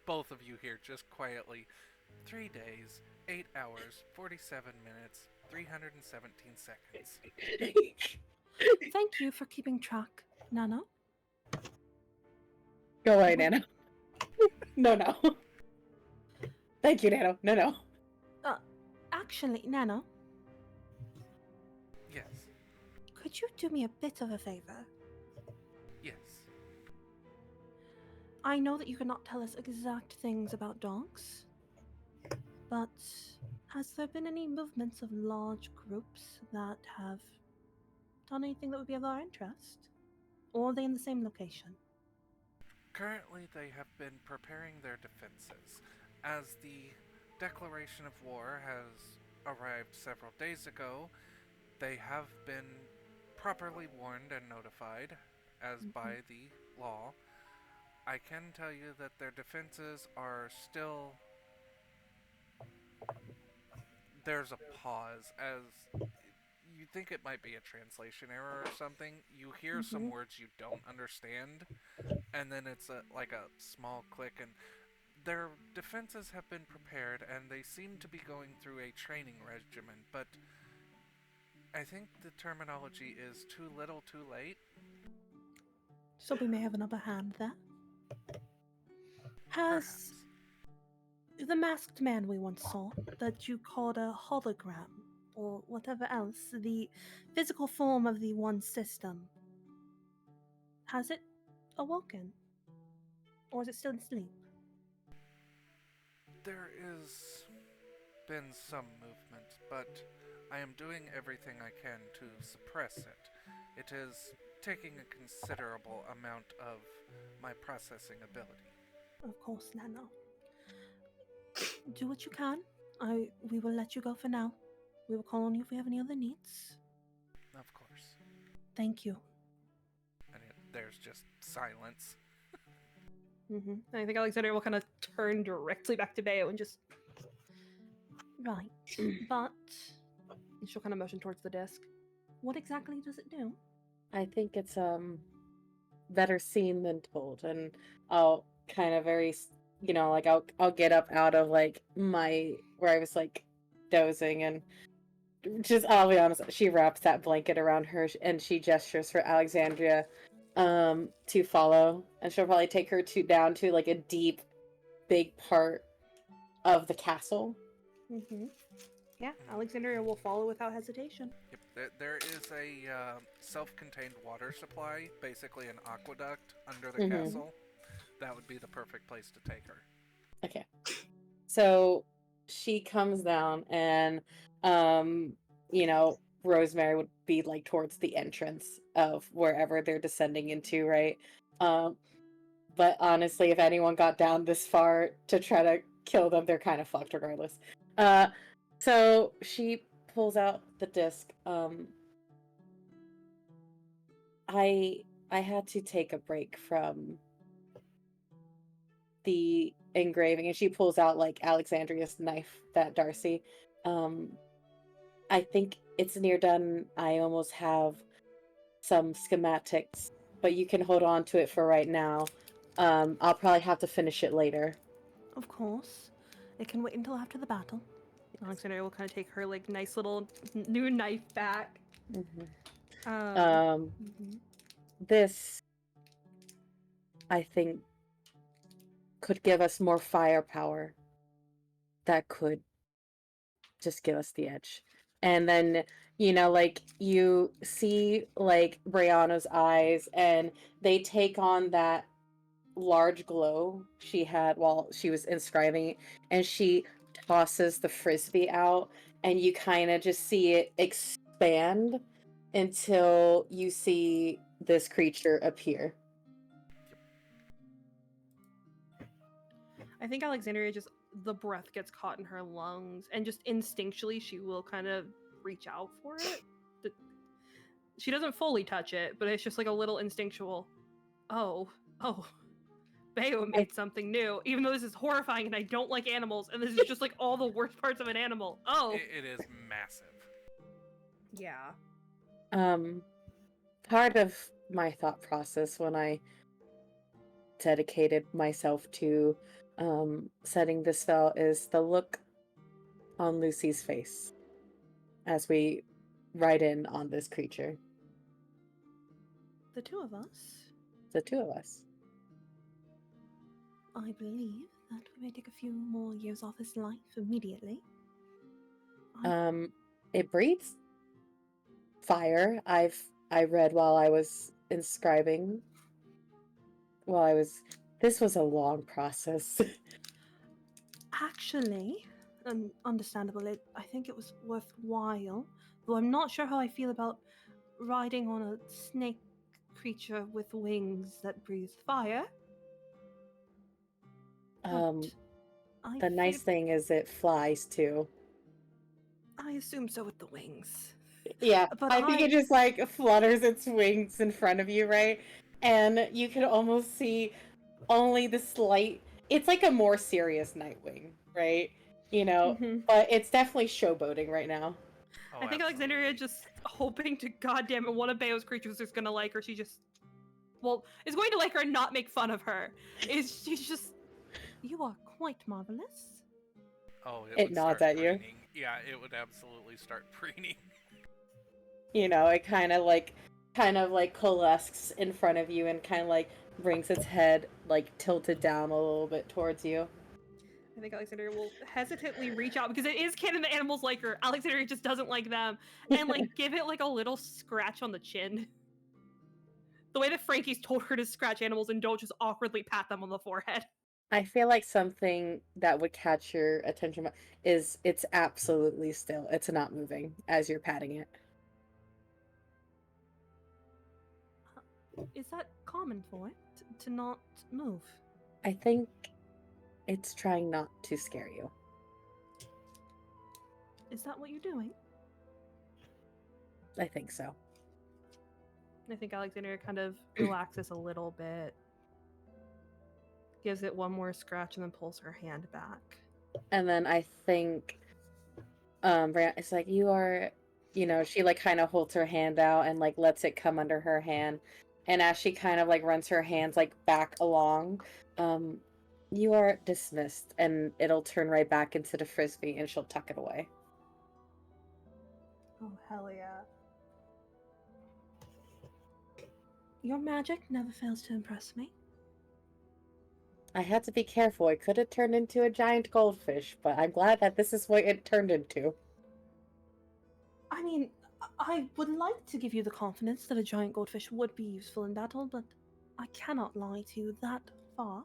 both of you hear just quietly, 3 days, 8 hours, 47 minutes, 317 seconds. Thank you for keeping track, Nana. Go away, Nano. No. Thank you, Nano. No. Actually, Nana, Yes. could you do me a bit of a favor? Yes. I know that you cannot tell us exact things about dogs, but has there been any movements of large groups that have done anything that would be of our interest? Or are they in the same location? Currently, they have been preparing their defenses. As the declaration of war has arrived several days ago, they have been properly warned and notified, as by the law. I can tell you that their defenses are still... There's a pause as you think it might be a translation error or something. You hear some words you don't understand, and then it's like a small click, and their defenses have been prepared, and they seem to be going through a training regimen, but I think the terminology is too little too late. So we may have an upper hand there. Perhaps. Has the masked man we once saw, that you called a hologram, or whatever else, the physical form of the one system, has it awoken? Or is it still asleep? There is been some movement, but I am doing everything I can to suppress it. It is taking a considerable amount of my processing ability. Of course, Nano. Do what you can. We will let you go for now. We will call on you if we have any other needs. Of course. Thank you. And there's just silence. I think Alexandria will kind of turn directly back to Bayo and just... Right. But... And she'll kind of motion towards the disc. What exactly does it do? I think it's better seen than told, and I'll kind of like I'll get up out of like my where I was like dozing, and just I'll be honest, she wraps that blanket around her and she gestures for Alexandria to follow, and she'll probably take her down to like a deep big part of the castle. Yeah, Alexandria will follow without hesitation. Yep, there is a self-contained water supply, basically an aqueduct under the castle. That would be the perfect place to take her. Okay. So she comes down, and Rosemary would be like towards the entrance of wherever they're descending into, right? But honestly, if anyone got down this far to try to kill them, they're kind of fucked regardless. So she pulls out the disc. I had to take a break from the engraving, and she pulls out like Alexandria's knife that Darcy. I think it's near done. I almost have some schematics, but you can hold on to it for right now. I'll probably have to finish it later. Of course. It can wait until after the battle. Alexandria will kind of take her like nice little new knife back. This, I think, could give us more firepower. That could just give us the edge. And then, like you see like Brianna's eyes, and they take on that large glow she had while she was inscribing it, and she tosses the frisbee out, and you kind of just see it expand until you see this creature appear. I think Alexandria just, the breath gets caught in her lungs, and just instinctually she will kind of reach out for it. She doesn't fully touch it, but it's just like a little instinctual, oh, Bayo made something new, even though this is horrifying and I don't like animals, and this is just like all the worst parts of an animal. Oh. It is massive. Yeah. Part of my thought process when I dedicated myself to setting this spell is the look on Lucy's face as we ride in on this creature. The two of us? The two of us. I believe that we may take a few more years off his life immediately. It breathes fire. I read while I was inscribing. This was a long process. Actually, understandable. I think it was worthwhile. Though I'm not sure how I feel about riding on a snake creature with wings that breathes fire. The nice thing is it flies too. I assume so with the wings. Yeah, but I think it just like flutters its wings in front of you, right? And you can almost see only the slight. It's like a more serious Nightwing, right? But it's definitely showboating right now. Oh, I think Alexandria just hoping to goddamn it one of Bao's creatures is gonna like her. She just, well, is going to like her and not make fun of her. She's just, you are quite marvelous. Oh, It would nods start at you. preening. Yeah, it would absolutely start preening. You know, it kind of like coalesces in front of you and kind of like brings its head like tilted down a little bit towards you. I think Alexandria will hesitantly reach out because it is canon that animals like her. Alexandria just doesn't like them, and like give it like a little scratch on the chin. The way that Frankie's told her to scratch animals and don't just awkwardly pat them on the forehead. I feel like something that would catch your attention is it's absolutely still. It's not moving as you're patting it. Is that common for it to not move? I think it's trying not to scare you. Is that what you're doing? I think so. I think Alexandria kind of relaxes a little bit, gives it one more scratch, and then pulls her hand back. And then I think it's like you are, you know, she like kind of holds her hand out and like lets it come under her hand. And as she kind of like runs her hands like back along, you are dismissed and it'll turn right back into the frisbee and she'll tuck it away. Oh, hell yeah. Your magic never fails to impress me. I had to be careful. It could have turned into a giant goldfish, but I'm glad that this is what it turned into. I mean, I would like to give you the confidence that a giant goldfish would be useful in battle, but I cannot lie to you that far.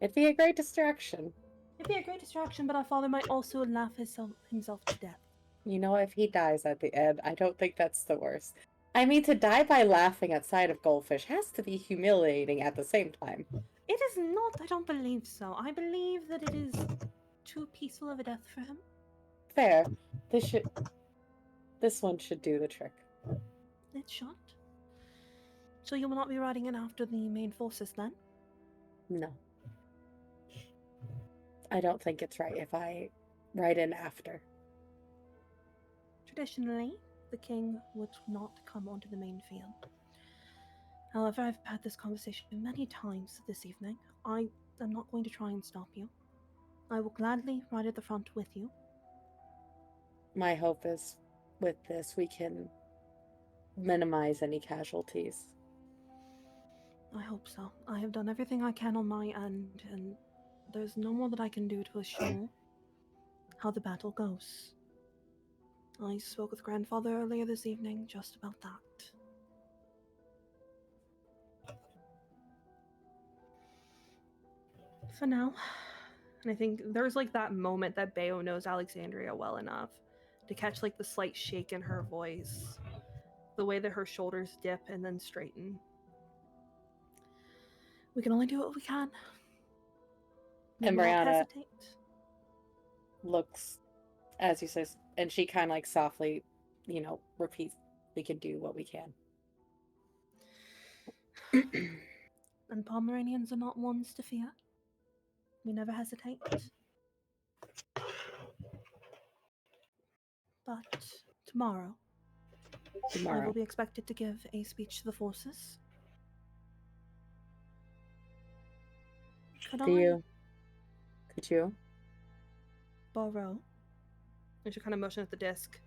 It'd be a great distraction. It'd be a great distraction, but our father might also laugh himself to death. You know, if he dies at the end, I don't think that's the worst. I mean, to die by laughing at sight of goldfish has to be humiliating at the same time. It is not. I don't believe so. I believe that it is too peaceful of a death for him. Fair. This one should do the trick. It should. So you will not be riding in after the main forces then? No. I don't think it's right if I ride in after. Traditionally, the king would not come onto the main field. However, I've had this conversation many times this evening. I am not going to try and stop you. I will gladly ride at the front with you. My hope is, with this, we can minimize any casualties. I hope so. I have done everything I can on my end, and there's no more that I can do to assure how the battle goes. I spoke with Grandfather earlier this evening just about that. For now, and I think there's like that moment that Bayo knows Alexandria well enough to catch like the slight shake in her voice, the way that her shoulders dip and then straighten. We can only do what we can. And We will not Brianna hesitate. looks, as you says, and she kind of like softly, you know, repeats, we can do what we can. And Pomeranians are not ones to fear. We never hesitate. But tomorrow, I will be expected to give a speech to the forces. Could you borrow? And she kind of motion at the disc.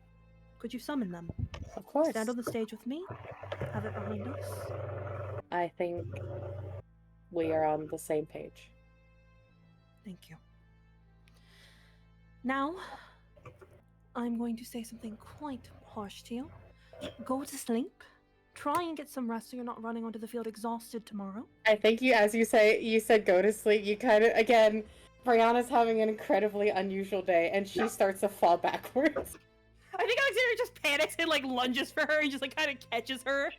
Could you summon them? Of course. Stand on the stage with me. Have it behind us. I think we are on the same page. Thank you. Now, I'm going to say something quite harsh to you. Go to sleep. Try and get some rest so you're not running onto the field exhausted tomorrow. I think you said go to sleep. You kind of, again, Brianna's having an incredibly unusual day, and she starts to fall backwards. I think Alexandria just panics and like lunges for her and just like kind of catches her.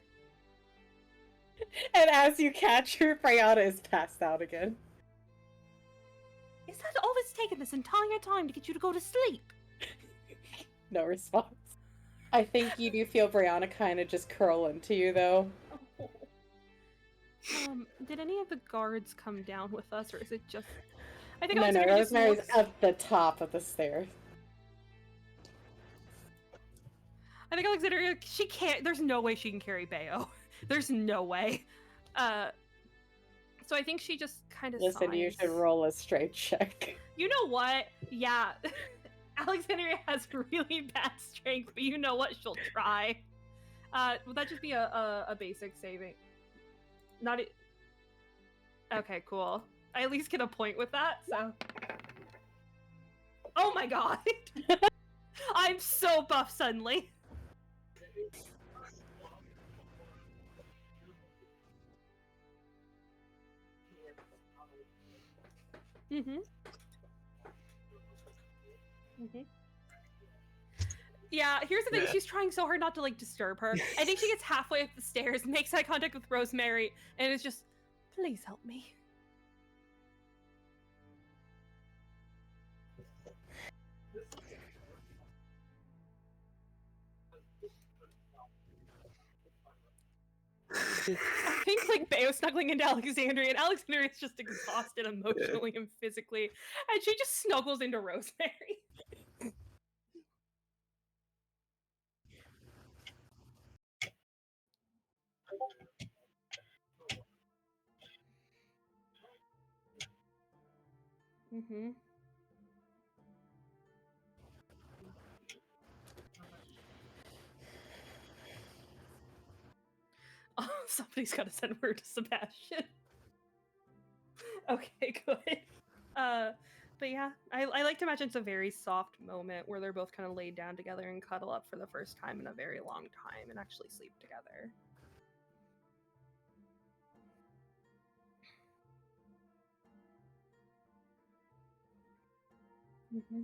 And as you catch her, Brianna is passed out again. Is that all it's taken this entire time to get you to go to sleep? No response. I think you do feel Brianna kind of just curl into you, though. Oh. Did any of the guards come down with us, or is it just... I think No, Alexandria just Rosemary's looks... at the top of the stairs. I think Alexandria, she can't. There's no way she can carry Bayo. There's no way. So I think she just kind of Listen, sighs. you should roll a strength check. You know what? Yeah, Alexandria has really bad strength, but you know what? She'll try. Would that just be a basic saving? Not. Okay, cool. I at least get a point with that. So. Oh my god! I'm so buff suddenly. Mm-hmm. Mm-hmm. Yeah, here's the thing. She's trying so hard not to, like, disturb her. I think she gets halfway up the stairs, makes eye contact with Rosemary, and is just, please help me. I think, like, Bayo snuggling into Alexandria, and Alexandria is just exhausted emotionally and physically, and she just snuggles into Rosemary. Mm-hmm. Oh, somebody's got to send word to Sebastian. Okay, good. But yeah, I like to imagine it's a very soft moment where they're both kind of laid down together and cuddle up for the first time in a very long time and actually sleep together. Mm-hmm.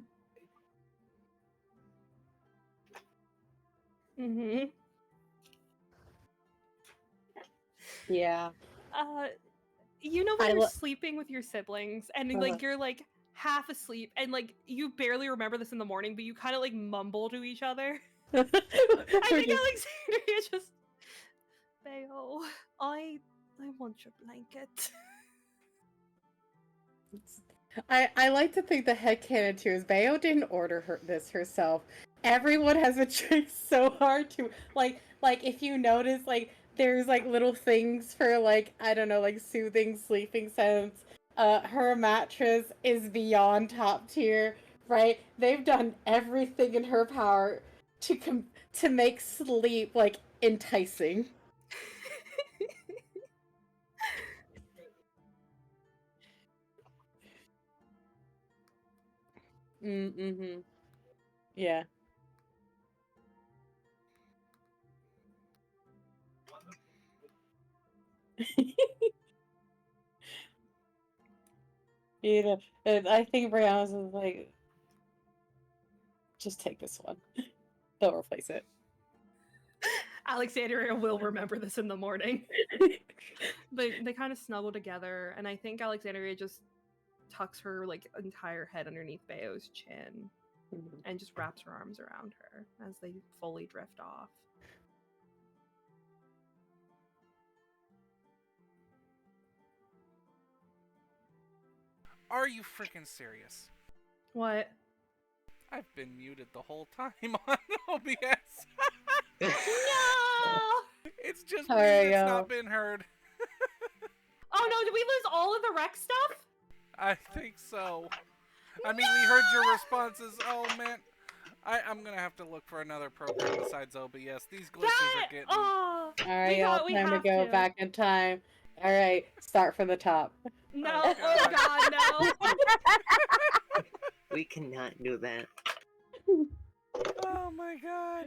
Mm-hmm. Yeah. You know when you're sleeping with your siblings and like you're like half asleep and like you barely remember this in the morning, but you kind of like mumble to each other. I think Alexandria just, Bayo, I want your blanket. I like to think the headcanon too is Bayo didn't order this herself. Everyone has been trying so hard to like if you notice like there's like little things for like I don't know like soothing sleeping sounds. Her mattress is beyond top tier, right? They've done everything in her power to make sleep like enticing. Mm-hmm. Yeah. Yeah, and I think Brianna's is like, just take this one. Don't replace it. Alexandria will remember this in the morning. They kind of snuggle together, and I think Alexandria just tucks her like entire head underneath Bayo's chin and just wraps her arms around her as they fully drift off. Are you freaking serious? What? I've been muted the whole time on OBS. No! It's just Sorry, me that's not been heard. Oh no, did we lose all of the rec stuff? I think so. I mean, we heard your responses. Oh, man. I'm going to have to look for another program besides OBS. These glitches are getting... Oh, Alright, y'all, time to go back in time. Alright, start from the top. No, oh god, no. We cannot do that. Oh my god.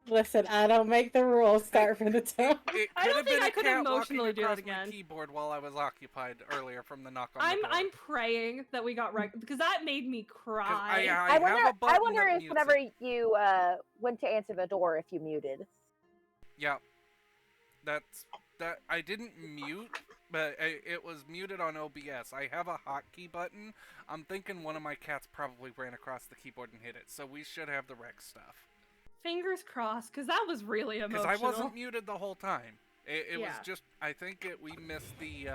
Listen, I don't make the rules. Start from the top. I don't think I could emotionally do that again. My keyboard while I was occupied earlier from the knock on the door. I'm praying that we got right because that made me cry. I wonder if whenever you went to answer the door, if you muted. Yeah, that I didn't mute, but it was muted on OBS. I have a hotkey button. I'm thinking one of my cats probably ran across the keyboard and hit it, so we should have the rec stuff. Fingers crossed, because that was really emotional. Because I wasn't muted the whole time. It yeah. was just, I think we missed the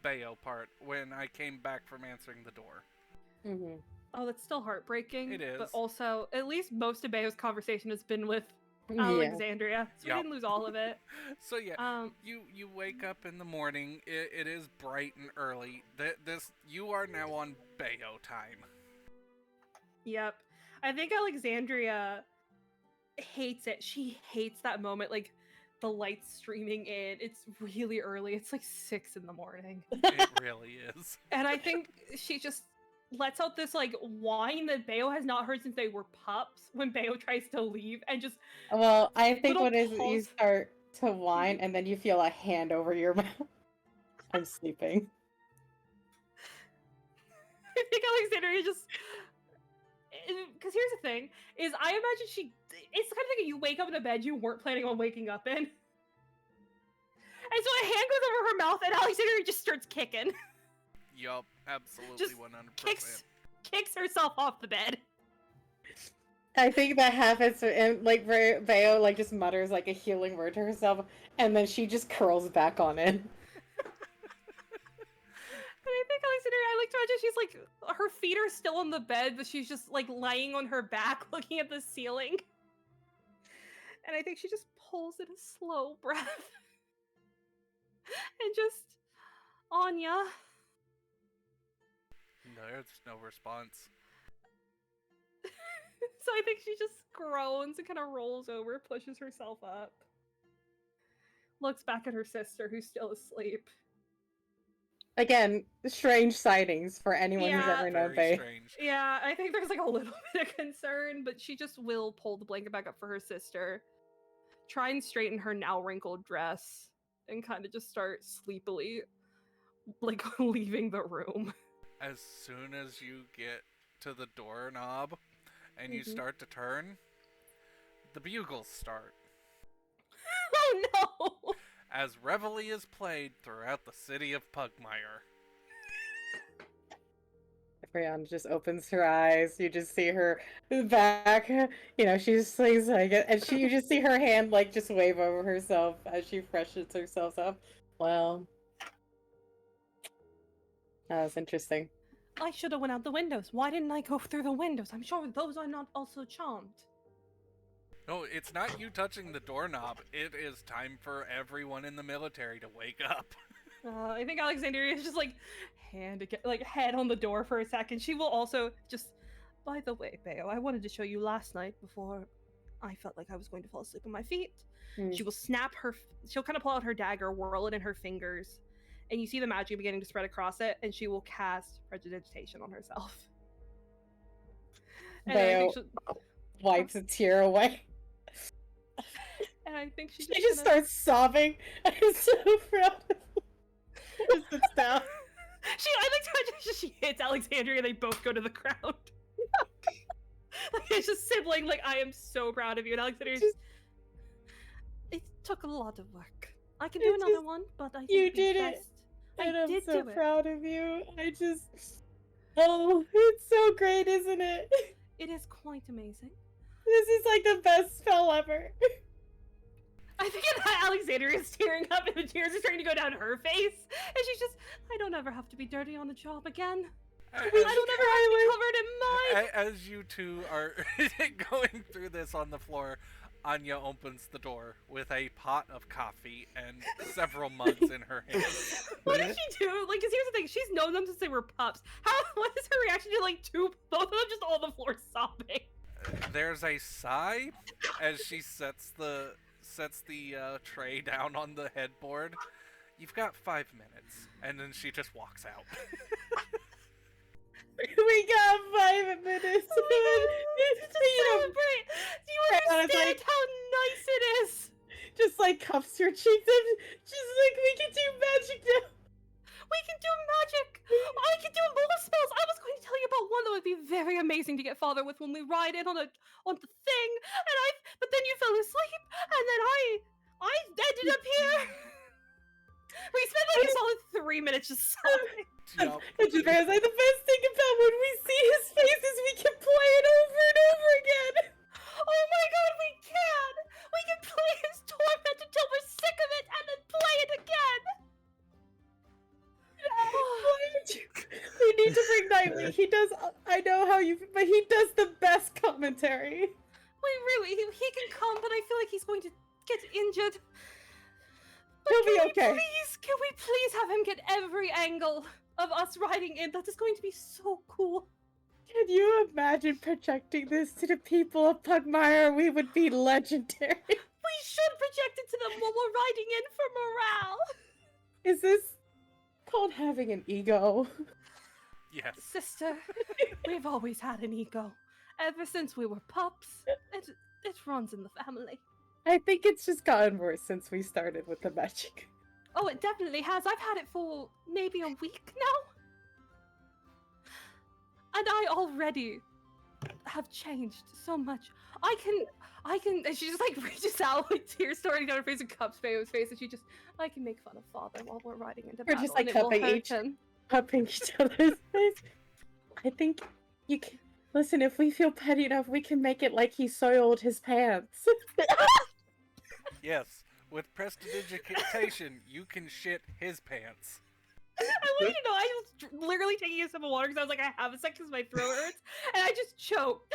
Bayo part when I came back from answering the door. Mm-hmm. Oh, that's still heartbreaking. It is. But also, at least most of Bayo's conversation has been with Yeah. Alexandria, so Yep. we didn't lose all of it. So yeah, you wake up in the morning. It is bright and early. You are now on Bayo time. Yep. I think Alexandria hates it. She hates that moment, like the lights streaming in. It's really early. It's like 6 in the morning. It really is. And I think she just lets out this like whine that Bayo has not heard since they were pups when Bayo tries to leave and just Well, I think little what is you pulse. start to whine and then you feel a hand over your mouth. I'm sleeping. I think Alexandria just because here's the thing is I imagine it's the kind of thing you wake up in a bed you weren't planning on waking up in. And so a hand goes over her mouth and Alexandria just starts kicking. Yup, absolutely, Just 100%. Kicks herself off the bed. I think that happens, and like Bayo like just mutters like a healing word to herself, and then she just curls back on it. And I think Alexandria, I like to imagine she's like, her feet are still on the bed, but she's just like lying on her back looking at the ceiling. And I think she just pulls in a slow breath. And just, Anya. There's no response. So I think she just groans and kind of rolls over, pushes herself up. Looks back at her sister, who's still asleep. Again, strange sightings for anyone who's Yeah. ever known Very Bayo. strange. Yeah, I think there's like a little bit of concern, but she just will pull the blanket back up for her sister, try and straighten her now wrinkled dress, and kind of just start sleepily, like, leaving the room. As soon as you get to the doorknob and you Mhm. start to turn, the bugles start. Oh no! As reveille is played throughout the city of Pugmire. Brianna just opens her eyes. You just see her back. You know, she just sleeps like it, and you just see her hand like just wave over herself as she freshens herself up. Well, that was interesting. I should have went out the windows. Why didn't I go through the windows? I'm sure those are not also charmed. No, it's not you touching the doorknob. It is time for everyone in the military to wake up. I think Alexandria is just like head on the door for a second. She will also just. By the way, Bayo, I wanted to show you last night before I felt like I was going to fall asleep on my feet. Mm. She will she'll kind of pull out her dagger, whirl it in her fingers, and you see the magic beginning to spread across it, and she will cast prestidigitation on herself. And I Bayo think wipes a tear away. and I think she She just starts sobbing. I'm so proud of you. Just sits down. I like to imagine she hits Alexandria and they both go to the ground. Like, it's just sibling, like, I am so proud of you. And Alexandria just. It took a lot of work. I can do another one, but I think You it'd be did it. best. And I I'm did so do it. proud of you. Oh, it's so great, isn't it? It is quite amazing. This is like the best spell ever. I think Alexandria is tearing up and the tears are starting to go down her face. And she's just, I don't ever have to be dirty on the job again. I don't ever have to be covered in mud. As you two are going through this on the floor, Anya opens the door with a pot of coffee and several mugs in her hands. What did she do? Like, cause here's the thing, she's known them since they were pups. What is her reaction to like both of them just on the floor sobbing? There's a sigh as she sets the tray down on the headboard. You've got 5 minutes, and then she just walks out. We got 5 minutes. To celebrate! Do you understand how nice it is? Just like cups her cheeks and she's like, we can do magic now. We can do magic! I can do more spells! I was going to tell you about one that would be very amazing to get father with when we ride in on the thing, but then you fell asleep, and then I ended up here! We spent like a solid 3 minutes just sobbing. Yup. And Jabr's like, the best thing about when we see his face is we can play it over and over again. Oh my god, we can! We can play his torment until we're sick of it and then play it again! We need to bring Nightwing. He does. I know how you, but he does the best commentary. Wait, really? He can come, but I feel like he's going to get injured. But He'll be okay. Can we please have him get every angle of us riding in? That is going to be so cool. Can you imagine projecting this to the people of Pugmire? We would be legendary. We should project it to them while we're riding in for morale. Is this called having an ego? Yes. Sister, we've always had an ego. Ever since we were pups, it runs in the family. I think it's just gotten worse since we started with the magic. Oh, it definitely has. I've had it for maybe a week now. And I already have changed so much. I can, and she just like reaches out with tears starting down her face and cups Bayo's face, and I can make fun of father while we're riding into We're battle. just like and it will cupping hurt each, him. cupping each other's face. I think you can, listen, if we feel petty enough, we can make it like he soiled his pants. Yes. With prestidigitation, you can shit his pants. I want you to know, I was literally taking a sip of water because I was like, I have a second because my throat hurts, and I just choked.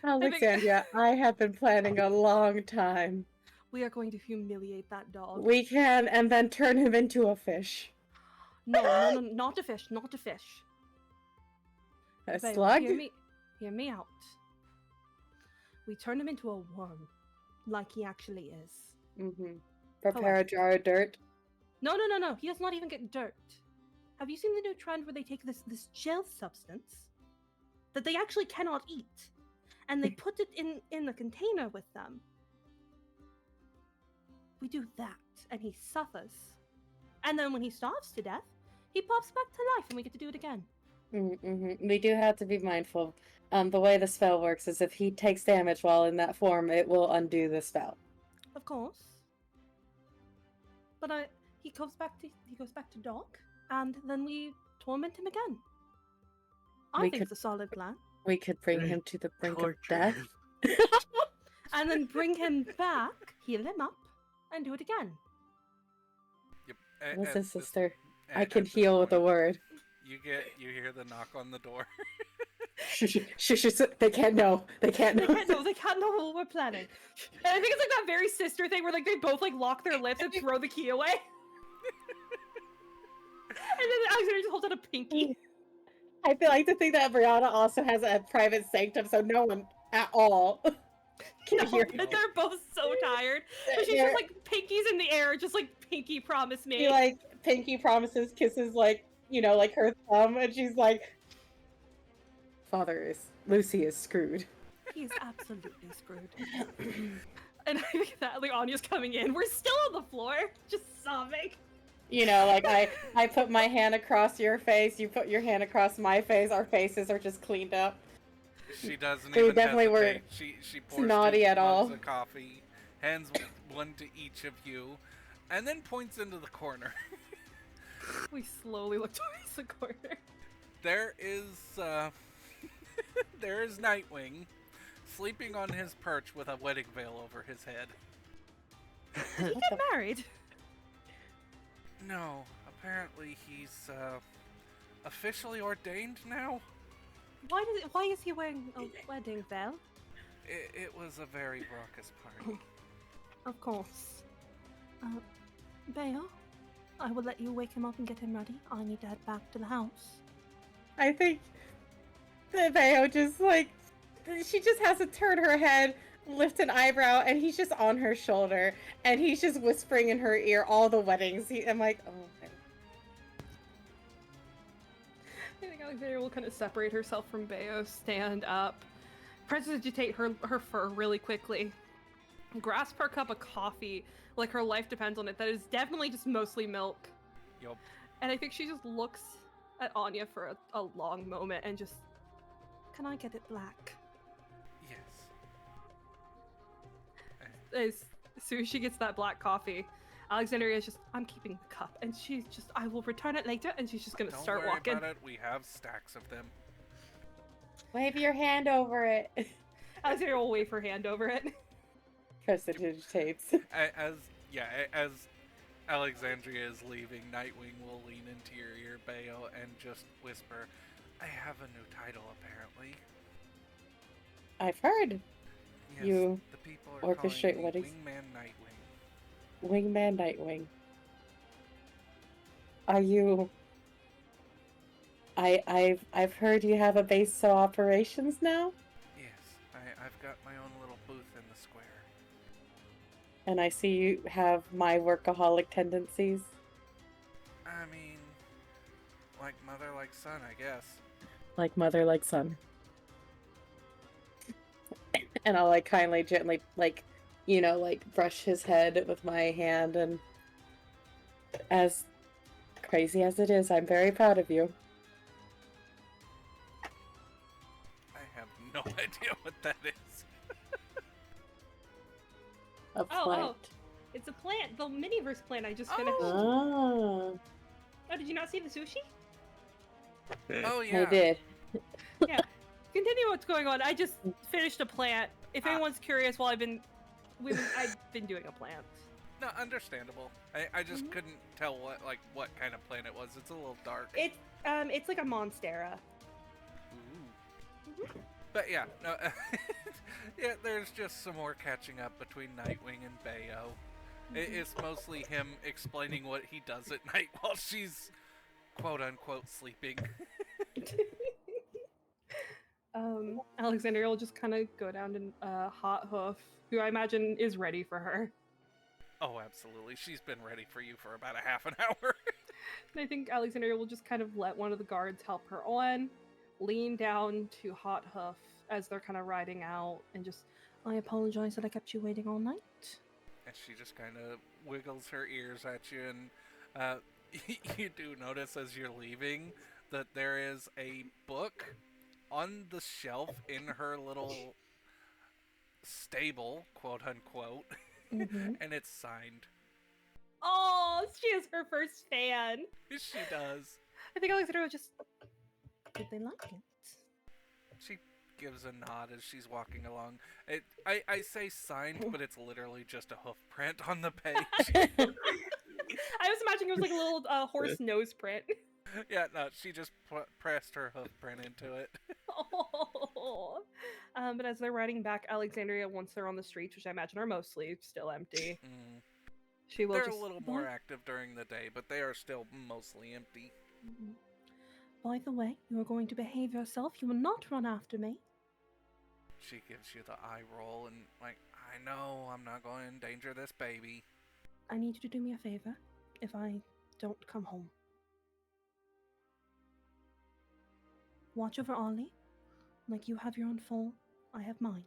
Alexandria, I have been planning a long time. We are going to humiliate that dog. We can, and then turn him into a fish. No, not a fish, not a fish. A Babe, slug? Hear me out. We turn him into a worm, like he actually is. Mm-hmm. Prepare a jar of dirt. No. He does not even get dirt. Have you seen the new trend where they take this gel substance that they actually cannot eat, and they put it in a container with them? We do that, and he suffers. And then when he starves to death, he pops back to life, and we get to do it again. Mm-hmm. We do have to be mindful. The way the spell works is if he takes damage while in that form, it will undo the spell. Of course. But he goes back to dog, and then we torment him again. I think it's a solid plan. We could bring him to the brink of Torture. death. And then bring him back, heal him up, and do it again. Yep. Listen, sister, I at can this heal with a point, word. You hear the knock on the door. Shush, they can't know. They can't know. They can't know what we're planning. And I think it's like that very sister thing where like they both like lock their lips and throw the key away. And then Alexander just holds out a pinky. I feel like to think that Brianna also has a private sanctum, so no one at all can hear And they're both so tired. So she's just like pinkies in the air, just like pinky promise me. She like pinky promises, kisses like, you know, like her thumb, and she's like, Lucy is screwed. He's absolutely screwed. And I think that like Anya's coming in. We're still on the floor, just sobbing. You know, like I put my hand across your face, you put your hand across my face, our faces are just cleaned up. She doesn't We even definitely were hesitate. She pours naughty 2 at all. mugs of coffee, hands one to each of you, and then points into the corner. We slowly look towards the corner. There is there is Nightwing sleeping on his perch with a wedding veil over his head. Did he get married? No, apparently he's officially ordained now. Why is he wearing a wedding veil? It was a very raucous party. Of course. Bayo, I will let you wake him up and get him ready. I need to head back to the house. I think the Bayo just like, she just has to turn her head, lift an eyebrow, and he's just on her shoulder, and he's just whispering in her ear all the weddings. I'm like, oh, okay. I think Alexandria will kind of separate herself from Bayo, stand up, prestidigitate her fur really quickly, grasp her cup of coffee like her life depends on it. That is definitely just mostly milk. Yup. And I think she just looks at Anya for a long moment and just, can I get it black? Yes. As soon as she gets that black coffee, Alexandria is just, I'm keeping the cup. And she's just, I will return it later. And she's just going to Don't start worry walking. about it. We have stacks of them. Wave your hand over it. Alexandria will wave her hand over it. Prestidigitates. As Alexandria is leaving, Nightwing will lean into your ear. Bayo and just whisper, I have a new title, apparently. I've heard. Yes, You the people are calling orchestrate me weddings. Wingman Nightwing. Wingman Nightwing. Are you? I've heard you have a base of operations now, Yes, I've got my own little booth in the square. and I see you have my workaholic tendencies. I mean, like mother, like son, I guess. Like mother, like son. And I'll like kindly, gently, like, brush his head with my hand, and as crazy as it is, I'm very proud of you. I have no idea what that is. A plant. It's a plant, the miniverse plant I just finished. Oh. Oh, Oh, did you not see the sushi? Oh, yeah. I did. Continue what's going on. I just finished a plant. If anyone's curious, while I've been doing a plant. No, understandable. I just couldn't tell what kind of plant it was. It's a little dark. It's like a monstera. Ooh. But yeah, no, yeah. There's just some more catching up between Nightwing and Bayo. It's mostly him explaining what he does at night while she's quote unquote sleeping. Alexandria will just kind of go down to Hot Hoof, who I imagine is ready for her. Oh, absolutely. She's been ready for you for about a half an hour. And I think Alexandria will just kind of let one of the guards help her on, lean down to Hot Hoof as they're kind of riding out, and just, I apologize that I kept you waiting all night. And she just kind of wiggles her ears at you, and you do notice as you're leaving that there is a book on the shelf in her little stable, quote unquote, and it's signed. Oh, she is her first fan. She does. I think Alexandria was just, did they like it? She gives a nod as she's walking along. I say signed, but it's literally just a hoof print on the page. I was imagining it was like a little horse nose print. Yeah, no, she just pressed her hoof print into it. Oh. But as they're riding back, Alexandria, once they're on the streets, which I imagine are mostly still empty, she will They're just... a little more active during the day, but they are still mostly empty. By the way, you are going to behave yourself. You will not run after me. She gives you the eye roll and like, I know I'm not going to endanger this baby. I need you to do me a favor if I don't come home. Watch over Ollie. Like you have your own foal, I have mine.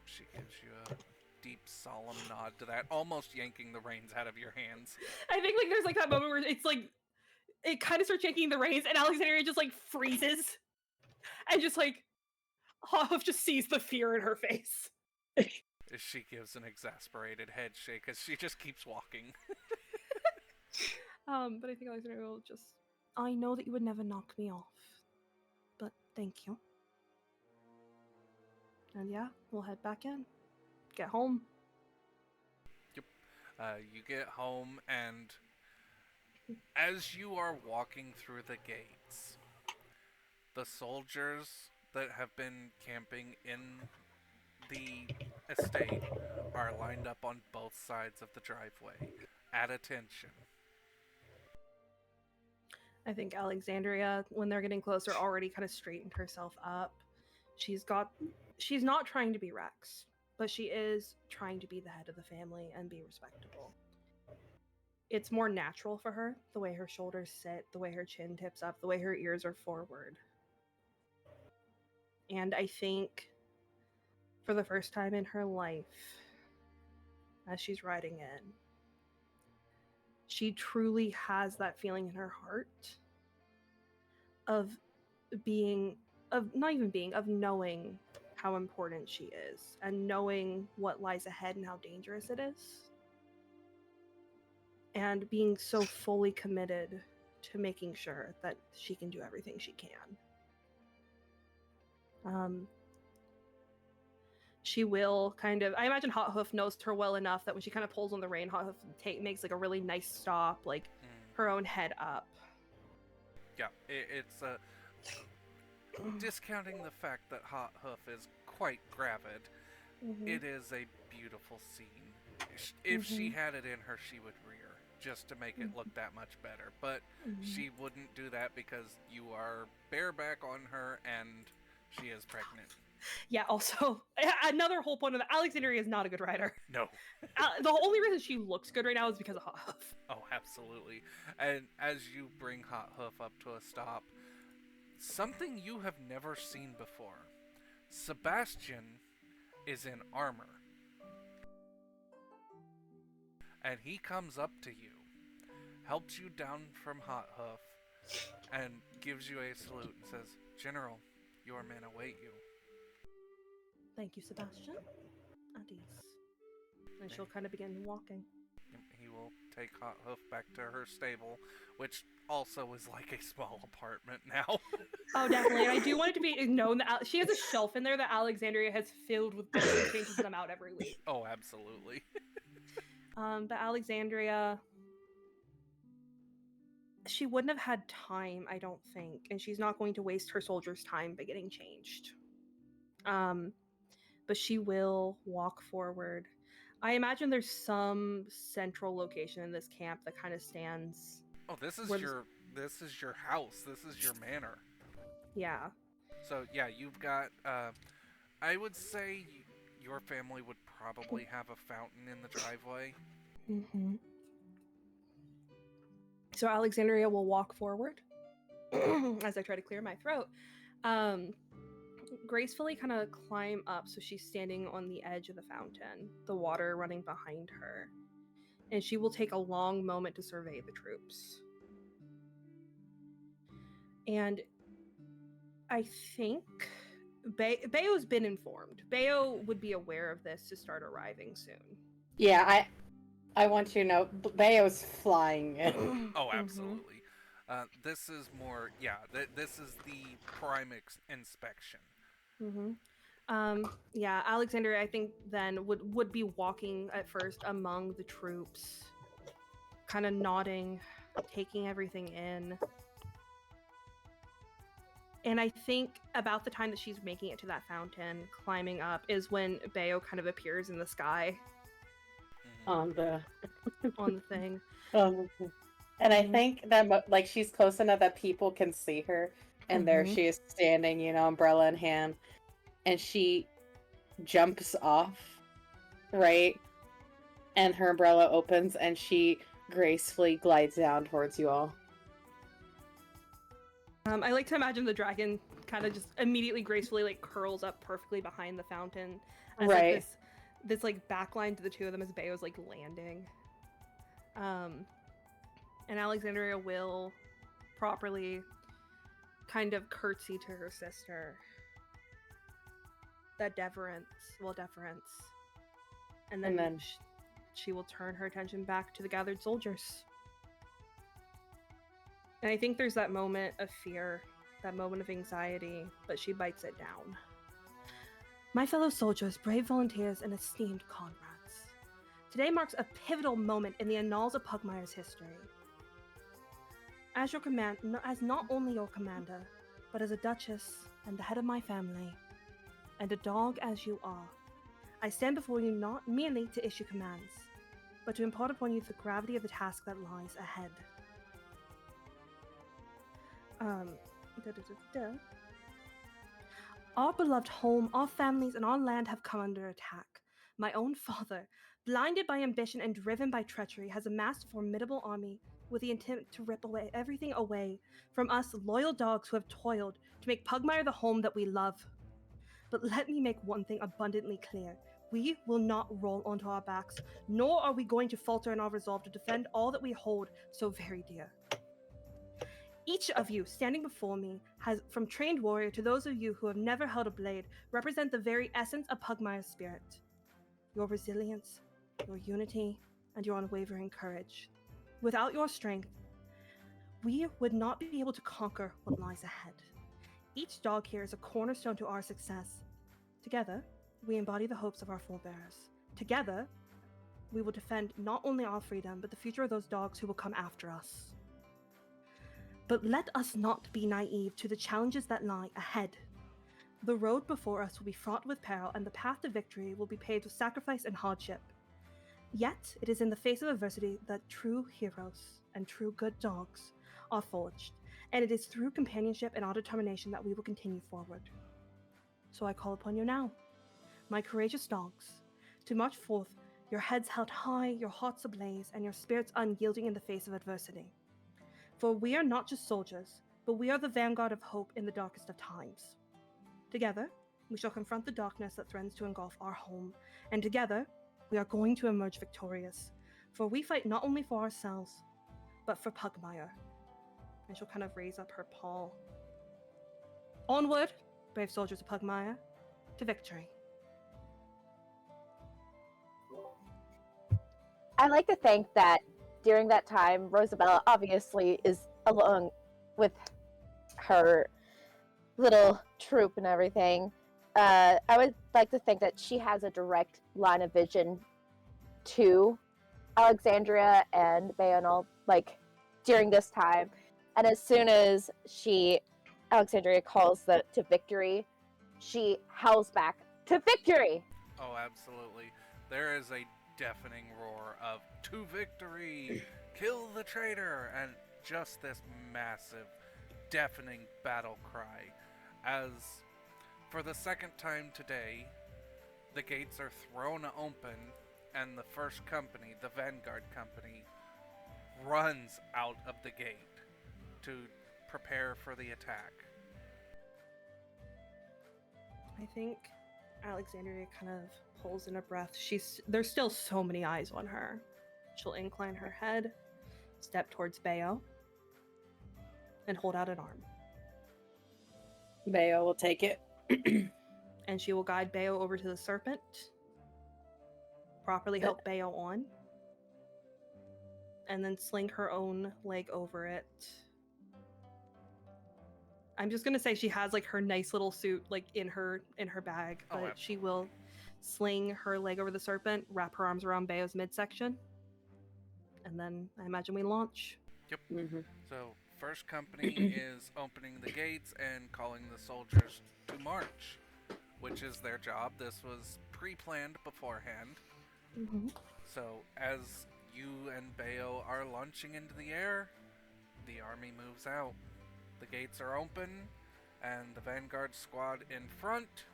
She gives you a deep, solemn nod to that, almost yanking the reins out of your hands. I think like there's like that moment where it's like it kind of starts yanking the reins, and Alexandria just like freezes, and just like Hoff just sees the fear in her face. She gives an exasperated head shake as she just keeps walking. But I think Alexandria will just. I know that you would never knock me off, but thank you. And yeah, we'll head back in. Get home. Yep. You get home, and as you are walking through the gates, the soldiers that have been camping in the estate are lined up on both sides of the driveway, at attention. I think Alexandria, when they're getting closer, already kind of straightened herself up. She's not trying to be Rex, but she is trying to be the head of the family and be respectable. It's more natural for her, the way her shoulders sit, the way her chin tips up, the way her ears are forward. And I think for the first time in her life, as she's riding in, she truly has that feeling in her heart of knowing how important she is and knowing what lies ahead and how dangerous it is. And being so fully committed to making sure that she can do everything she can. she will kind of, I imagine Hot Hoof knows her well enough that when she kind of pulls on the rein, Hot Hoof makes like a really nice stop, like her own head up. Yeah, it's discounting the fact that Hot Hoof is quite gravid. It is a beautiful scene. If she had it in her, she would rear just to make it look that much better. But she wouldn't do that because you are bareback on her and she is pregnant. Yeah, also, another whole point of that, Alexandria is not a good rider. No. The only reason she looks good right now is because of Hot Hoof. Oh, absolutely. And as you bring Hot Hoof up to a stop, something you have never seen before. Sebastian is in armor. And he comes up to you, helps you down from Hot Hoof, and gives you a salute and says, "General, your men await you." Thank you, Sebastian. At ease. And she'll kind of begin walking. He will take Hot Hoof back to her stable, which also is like a small apartment now. Oh, definitely. And I do want it to be known that she has a shelf in there that Alexandria has filled with books and changes them out every week. Oh, absolutely. But Alexandria, she wouldn't have had time, I don't think, and she's not going to waste her soldiers' time by getting changed. But she will walk forward. I imagine there's some central location in this camp that kind of stands. Oh, this is your house. This is your manor. Yeah. So yeah, you've got. I would say your family would probably have a fountain in the driveway. So Alexandria will walk forward as I try to clear my throat. Gracefully kind of climb up so she's standing on the edge of the fountain, the water running behind her. And she will take a long moment to survey the troops. And I think Bayo's been informed. Bayo would be aware of this to start arriving soon. Yeah, I want you to know, Bayo's flying in. Oh, absolutely. This is more, this is the prime inspection. Yeah, Alexandria, I think then would be walking at first among the troops, kind of nodding, taking everything in. And I think about the time that she's making it to that fountain, climbing up, is when Bayo kind of appears in the sky. On the thing. And I think that like she's close enough that people can see her, and there she is standing, umbrella in hand, and she jumps off, right? And her umbrella opens, and she gracefully glides down towards you all. I like to imagine the dragon kind of just immediately gracefully like curls up perfectly behind the fountain. As, right. Like, this like backline to the two of them as Bayo's like landing. And Alexandria will properly kind of curtsy to her sister. That deference. And then she will turn her attention back to the gathered soldiers. And I think there's that moment of fear, that moment of anxiety, but she bites it down. My fellow soldiers, brave volunteers, and esteemed comrades. Today marks a pivotal moment in the annals of Pugmire's history. As not only your commander, but as a duchess and the head of my family, and a dog as you are, I stand before you not merely to issue commands, but to impart upon you the gravity of the task that lies ahead. Our beloved home, our families, and our land have come under attack. My own father, blinded by ambition and driven by treachery, has amassed a formidable army with the intent to rip everything away from us loyal dogs who have toiled to make Pugmire the home that we love. But let me make one thing abundantly clear. We will not roll onto our backs, nor are we going to falter in our resolve to defend all that we hold so very dear. Each of you standing before me has, from trained warrior to those of you who have never held a blade, represent the very essence of Pugmire's spirit. Your resilience, your unity, and your unwavering courage. Without your strength, we would not be able to conquer what lies ahead. Each dog here is a cornerstone to our success. Together, we embody the hopes of our forebears. Together, we will defend not only our freedom, but the future of those dogs who will come after us. But let us not be naive to the challenges that lie ahead. The road before us will be fraught with peril, and the path to victory will be paved with sacrifice and hardship. Yet, it is in the face of adversity that true heroes and true good dogs are forged, and it is through companionship and our determination that we will continue forward. So I call upon you now, my courageous dogs, to march forth, your heads held high, your hearts ablaze, and your spirits unyielding in the face of adversity. For we are not just soldiers, but we are the vanguard of hope in the darkest of times. Together, we shall confront the darkness that threatens to engulf our home, and together, we are going to emerge victorious. For we fight not only for ourselves, but for Pugmire. And she'll kind of raise up her paw. Onward, brave soldiers of Pugmire, to victory. I like to think that during that time, Rosabella obviously is along with her little troop and everything. I would like to think that she has a direct line of vision to Alexandria and Bayonel, like during this time. And as soon as Alexandria calls to victory, she howls back to victory. Oh, absolutely. There is a deafening roar of "To victory! Kill the traitor!" and just this massive, deafening battle cry. As, for the second time today, the gates are thrown open, and the first company, the Vanguard Company, runs out of the gate to prepare for the attack. I think Alexandria kind of pulls in a breath. There's still so many eyes on her. She'll incline her head, step towards Bayo, and hold out an arm. Bayo will take it. And she will guide Bayo over to the serpent, properly help Bayo on, and then sling her own leg over it. I'm just gonna say she has like her nice little suit like in her bag, but she will sling her leg over the serpent, wrap her arms around Bayo's midsection, and then I imagine we launch. Yep. Mm-hmm. So, first company is opening the gates and calling the soldiers to march, which is their job. This was pre-planned beforehand. Mm-hmm. So, as you and Bayo are launching into the air, the army moves out. The gates are open, and the Vanguard squad in front,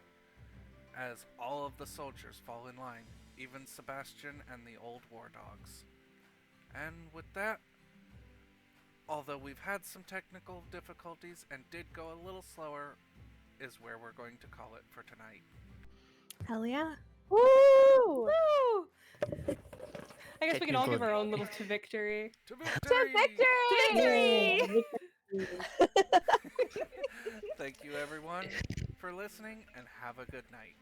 as all of the soldiers fall in line, even Sebastian and the old war dogs. And with that, although we've had some technical difficulties and did go a little slower, is where we're going to call it for tonight. Hell yeah. Woo! Woo! I guess we can all give our own little to victory. To To victory! victory! Victory! Thank you everyone for listening, and have a good night.